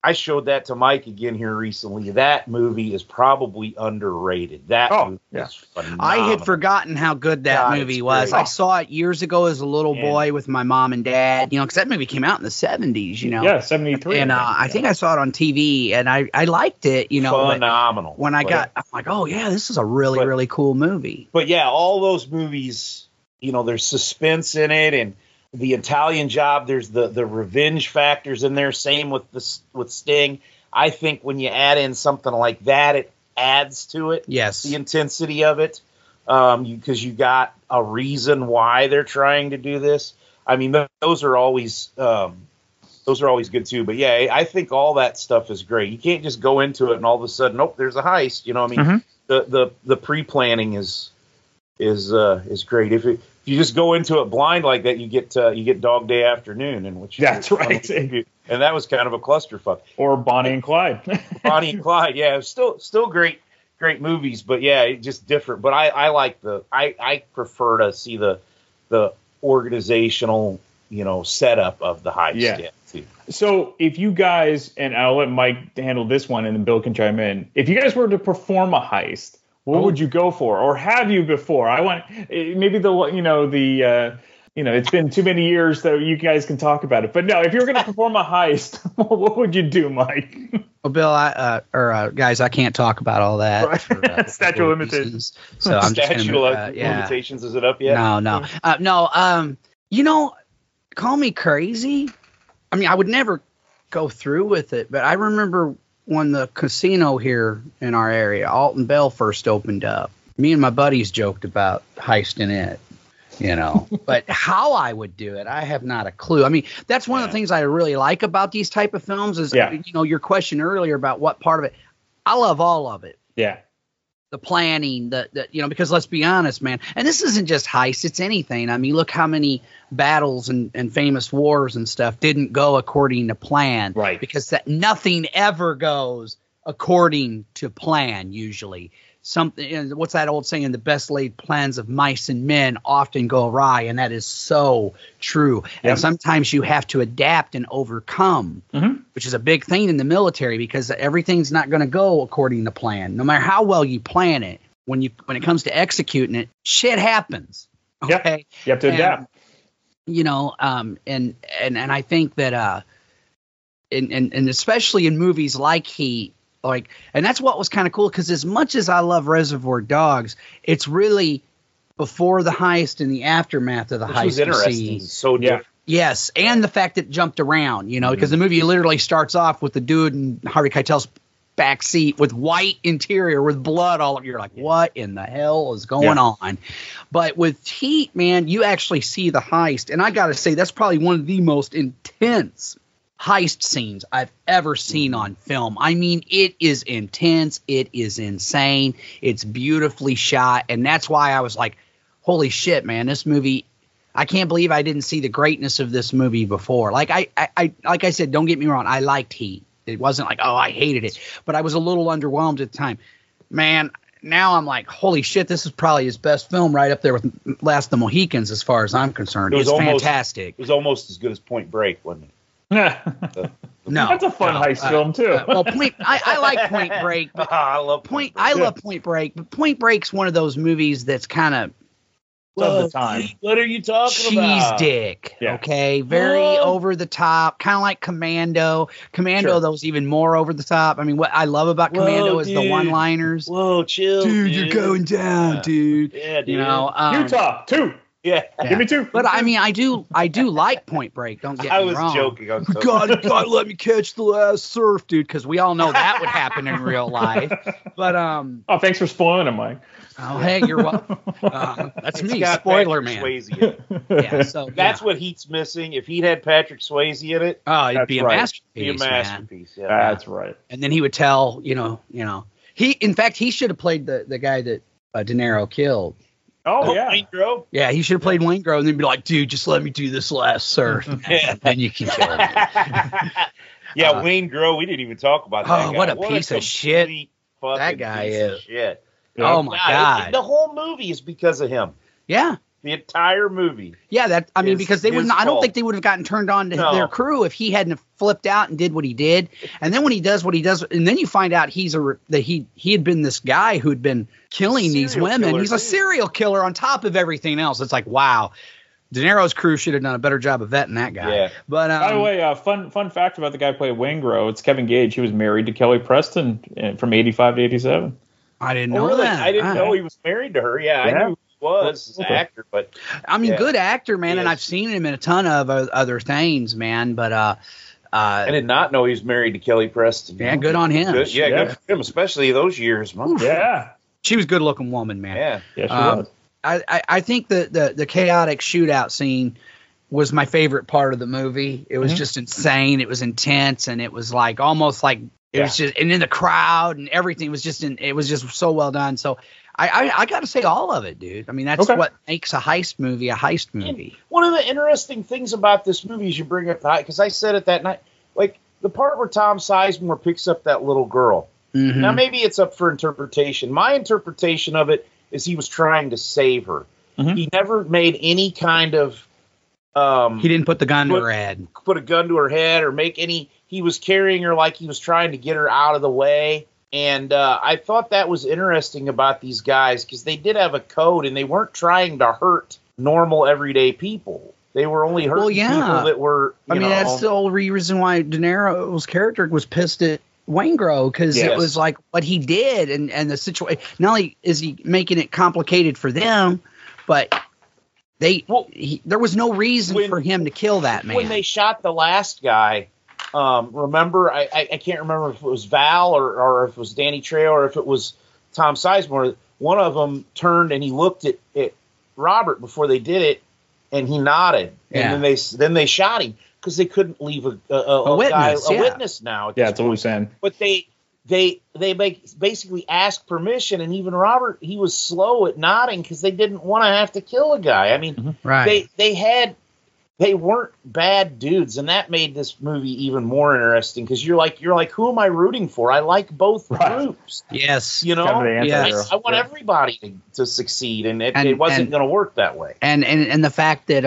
I showed that to Mike again here recently. That movie is probably underrated. That movie is phenomenal. I had forgotten how good that movie was. I saw it years ago as a little boy with my mom and dad, you know, because that movie came out in the 70s, you know. Yeah, 73. And I think I saw it on TV, and I liked it, you know. Phenomenal. When I'm like, oh, yeah, this is a really cool movie. But, yeah, all those movies, you know, there's suspense in it, and The Italian Job, there's the revenge factors in there. Same with Sting. I think when you add in something like that, it adds to it. Yes, the intensity of it, because you got a reason why they're trying to do this. I mean, those are always good too. But yeah, I think all that stuff is great. You can't just go into it and all of a sudden, oh, there's a heist. You know, I mean, the pre-planning is great. If you just go into it blind like that, you get Dog Day Afternoon, in which that's right, and that was kind of a clusterfuck. Or Bonnie and Clyde. Bonnie and Clyde, yeah, it was still great movies, but yeah, it's just different. But I like I prefer to see the organizational, you know, setup of the heist. Yeah. Too. So if you guys, and I'll let Mike handle this one, and then Bill can chime in. If you guys were to perform a heist, what would you go for, or have you before? I want maybe it's been too many years that you guys can talk about it. But no, if you were going to perform a heist, what would you do, Mike? Well, Bill, guys, I can't talk about all that. Right. For, statute of limitations. So I'm just statute of limitations. Is it up yet? No. You know, call me crazy. I mean, I would never go through with it, but I remember when the casino here in our area, Alton Bell, first opened up, me and my buddies joked about heisting it, you know. But how I would do it, I have not a clue. I mean, that's one of the things I really like about these type of films is, you know, your question earlier about what part of it. I love all of it. Yeah. The planning, you know, because let's be honest, man, and this isn't just heist, it's anything. I mean, look how many battles and famous wars and stuff didn't go according to plan. Right. Because nothing ever goes according to plan, usually. something. What's that old saying? The best laid plans of mice and men often go awry, and that is so true. Yep. And sometimes you have to adapt and overcome, which is a big thing in the military because everything's not going to go according to plan. No matter how well you plan it, when it comes to executing it, shit happens. Okay, you have to adapt. You know, and I think that and especially in movies like Heat. And that's what was kind of cool, because as much as I love Reservoir Dogs, it's really before the heist and the aftermath of the heist. Was interesting. So different. Yes, and the fact that it jumped around, you know, because the movie literally starts off with the dude in Harvey Keitel's back seat with white interior with blood all over. You're like, what in the hell is going on? But with Heat, man, you actually see the heist, and I got to say that's probably one of the most intense heist scenes I've ever seen on film. I mean, it is intense. It is insane. It's beautifully shot. And that's why I was like, holy shit, man, this movie, I can't believe I didn't see the greatness of this movie before. Like I said, don't get me wrong. I liked Heat. It wasn't like, oh, I hated it, but I was a little underwhelmed at the time, man. Now I'm like, holy shit, this is probably his best film, right up there with Last of the Mohicans as far as I'm concerned. It's fantastic. It was almost as good as Point Break, wasn't it? No, that's a fun heist film too. Well, I like Point Break. But I love Point Break. I love Point Break, but Point Break's one of those movies that's kind of of the time. What are you talking cheese about? dick. Yeah. Okay, very over the top, kind of like Commando. Commando, though, is even more over the top. I mean, what I love about Commando is the one-liners. Whoa, chill, dude, you're going down, dude. Yeah, dude. You know, Utah 2. Yeah, give me 2. But I mean, I do like Point Break. Don't get me wrong. I was joking. God, let me catch the last surf, dude, because we all know that would happen in real life. But oh, thanks for spoiling it, Mike. Oh, hey, you're welcome. That's me, spoiler man. Yeah, so that's what Heat's missing. If Heat had Patrick Swayze in it, it'd be a masterpiece. Be a masterpiece. Man. Yeah, that's right. And then he would tell, you know, in fact, he should have played the guy that De Niro killed. Oh, yeah. Wayne Grove? Yeah, he should have played Wayne Grove and then be like, dude, just let me do this last surf. And then you can kill him. Yeah, Wayne Grove, we didn't even talk about that guy. What a piece of shit that guy is. Shit. Oh, my God. The whole movie is because of him. Yeah. The entire movie. Yeah, because they wouldn't. I don't think they would have gotten turned on to their crew if he hadn't flipped out and did what he did. And then when he does what he does, and then you find out that he had been this guy who'd been killing these women. He's a serial killer on top of everything else. It's like, wow, De Niro's crew should have done a better job of vetting that guy. Yeah. But by the way, fun fact about the guy who played Wayne Grove. It's Kevin Gage. He was married to Kelly Preston from 85 to 87. I didn't know that. I didn't know he was married to her. Yeah. I knew he was as an actor, but I mean, good actor, man, and I've seen him in a ton of other things, man. But I did not know he was married to Kelly Preston. Yeah, good on him. Good for him, especially those years. Yeah, she was a good-looking woman, man. Yeah, she was. I think the chaotic shootout scene was my favorite part of the movie. It was just insane. It was intense, and it was like almost like it was just, and in the crowd and everything was just it was just so well done. So I got to say all of it, dude. I mean, that's what makes a heist movie a heist movie. And one of the interesting things about this movie is you bring up because I said it that night, like the part where Tom Sizemore picks up that little girl. Mm-hmm. Now maybe it's up for interpretation. My interpretation of it is he was trying to save her. Mm-hmm. He never made any kind of. He didn't put the gun to her head. Put a gun to her head or make any. He was carrying her like he was trying to get her out of the way. And I thought that was interesting about these guys because they did have a code and they weren't trying to hurt normal everyday people. They were only hurting people that were. That's the whole reason why De Niro's character was pissed at Wayne Grove because it was like what he did and the situation. Not only is he making it complicated for them, but there was no reason for him to kill that man. When they shot the last guy. Remember, I can't remember if it was Val or if it was Danny Trejo or if it was Tom Sizemore. One of them turned and he looked at Robert before they did it, and he nodded. Yeah. And then they shot him because they couldn't leave a witness now. Yeah, that's what we're saying. But they basically asked permission, and even Robert, he was slow at nodding because they didn't want to have to kill a guy. I mean, right. they had they weren't bad dudes, and that made this movie even more interesting because you're like, who am I rooting for? I like both groups. Yes, you know, yes. I want everybody to succeed, and it wasn't going to work that way. And the fact that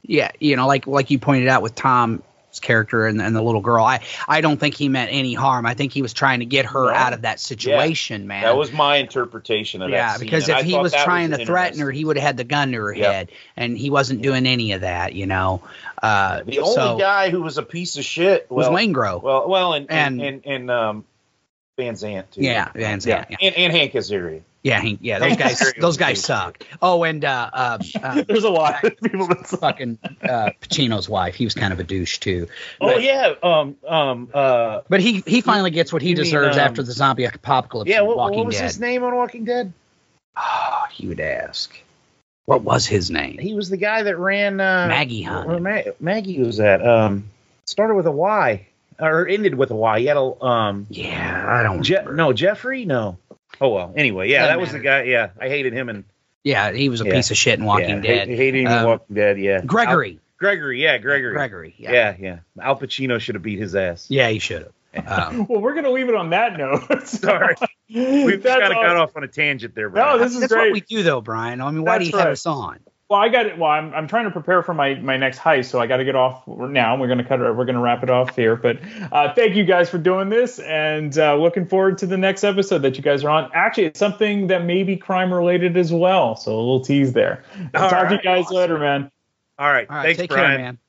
you know, like you pointed out with Tom's character and the little girl, I don't think he meant any harm. I think he was trying to get her out of that situation, man. That was my interpretation of that scene. Because if he was trying to threaten her, he would have had the gun to her head, and he wasn't doing any of that, you know. The only guy who was a piece of shit was Waingro. And Van Zandt too. Yeah, Van Zandt. Yeah. And Hank Azaria. Yeah, those guys suck. Oh, and there's a lot of people that suck. Fucking Pacino's wife. He was kind of a douche too. Oh yeah. But he finally gets what he deserves after the zombie apocalypse. Yeah. What Walking was Dead. his name on Walking Dead? Oh, you would ask. What was his name? He was the guy that ran Maggie Hunt. Maggie was that. Started with a Y or ended with a Y. He had a I don't remember. No, Jeffrey. No. Oh well. Anyway, that was the guy. Yeah, I hated him and. Yeah, he was a piece of shit in Walking Dead. Hated him in Walking Dead. Yeah. Gregory. Gregory. Yeah. Yeah. Al Pacino should have beat his ass. Yeah, he should Well, have. we're gonna leave it on that note. Sorry, we've kind of got off on a tangent there. Brian. No, this is That's great. what we do, though, Brian. I mean, why do you have us on? Well, I got it. Well, I'm trying to prepare for my next heist, so I got to get off now. We're gonna wrap it off here. But thank you guys for doing this, and looking forward to the next episode that you guys are on. Actually, it's something that may be crime related as well. So a little tease there. Talk to you guys later, man. All right. Thanks, take Brian. care, man.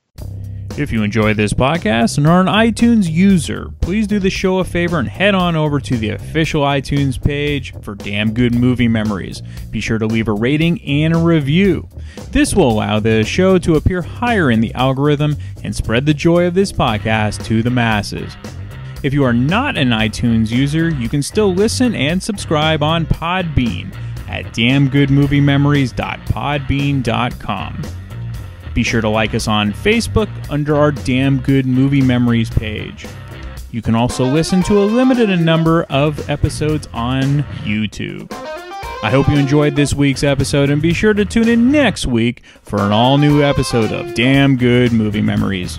If you enjoyed this podcast and are an iTunes user, please do the show a favor and head on over to the official iTunes page for Damn Good Movie Memories. Be sure to leave a rating and a review. This will allow the show to appear higher in the algorithm and spread the joy of this podcast to the masses. If you are not an iTunes user, you can still listen and subscribe on Podbean at damngoodmoviememories.podbean.com. Be sure to like us on Facebook under our Damn Good Movie Memories page. You can also listen to a limited number of episodes on YouTube. I hope you enjoyed this week's episode, and be sure to tune in next week for an all-new episode of Damn Good Movie Memories.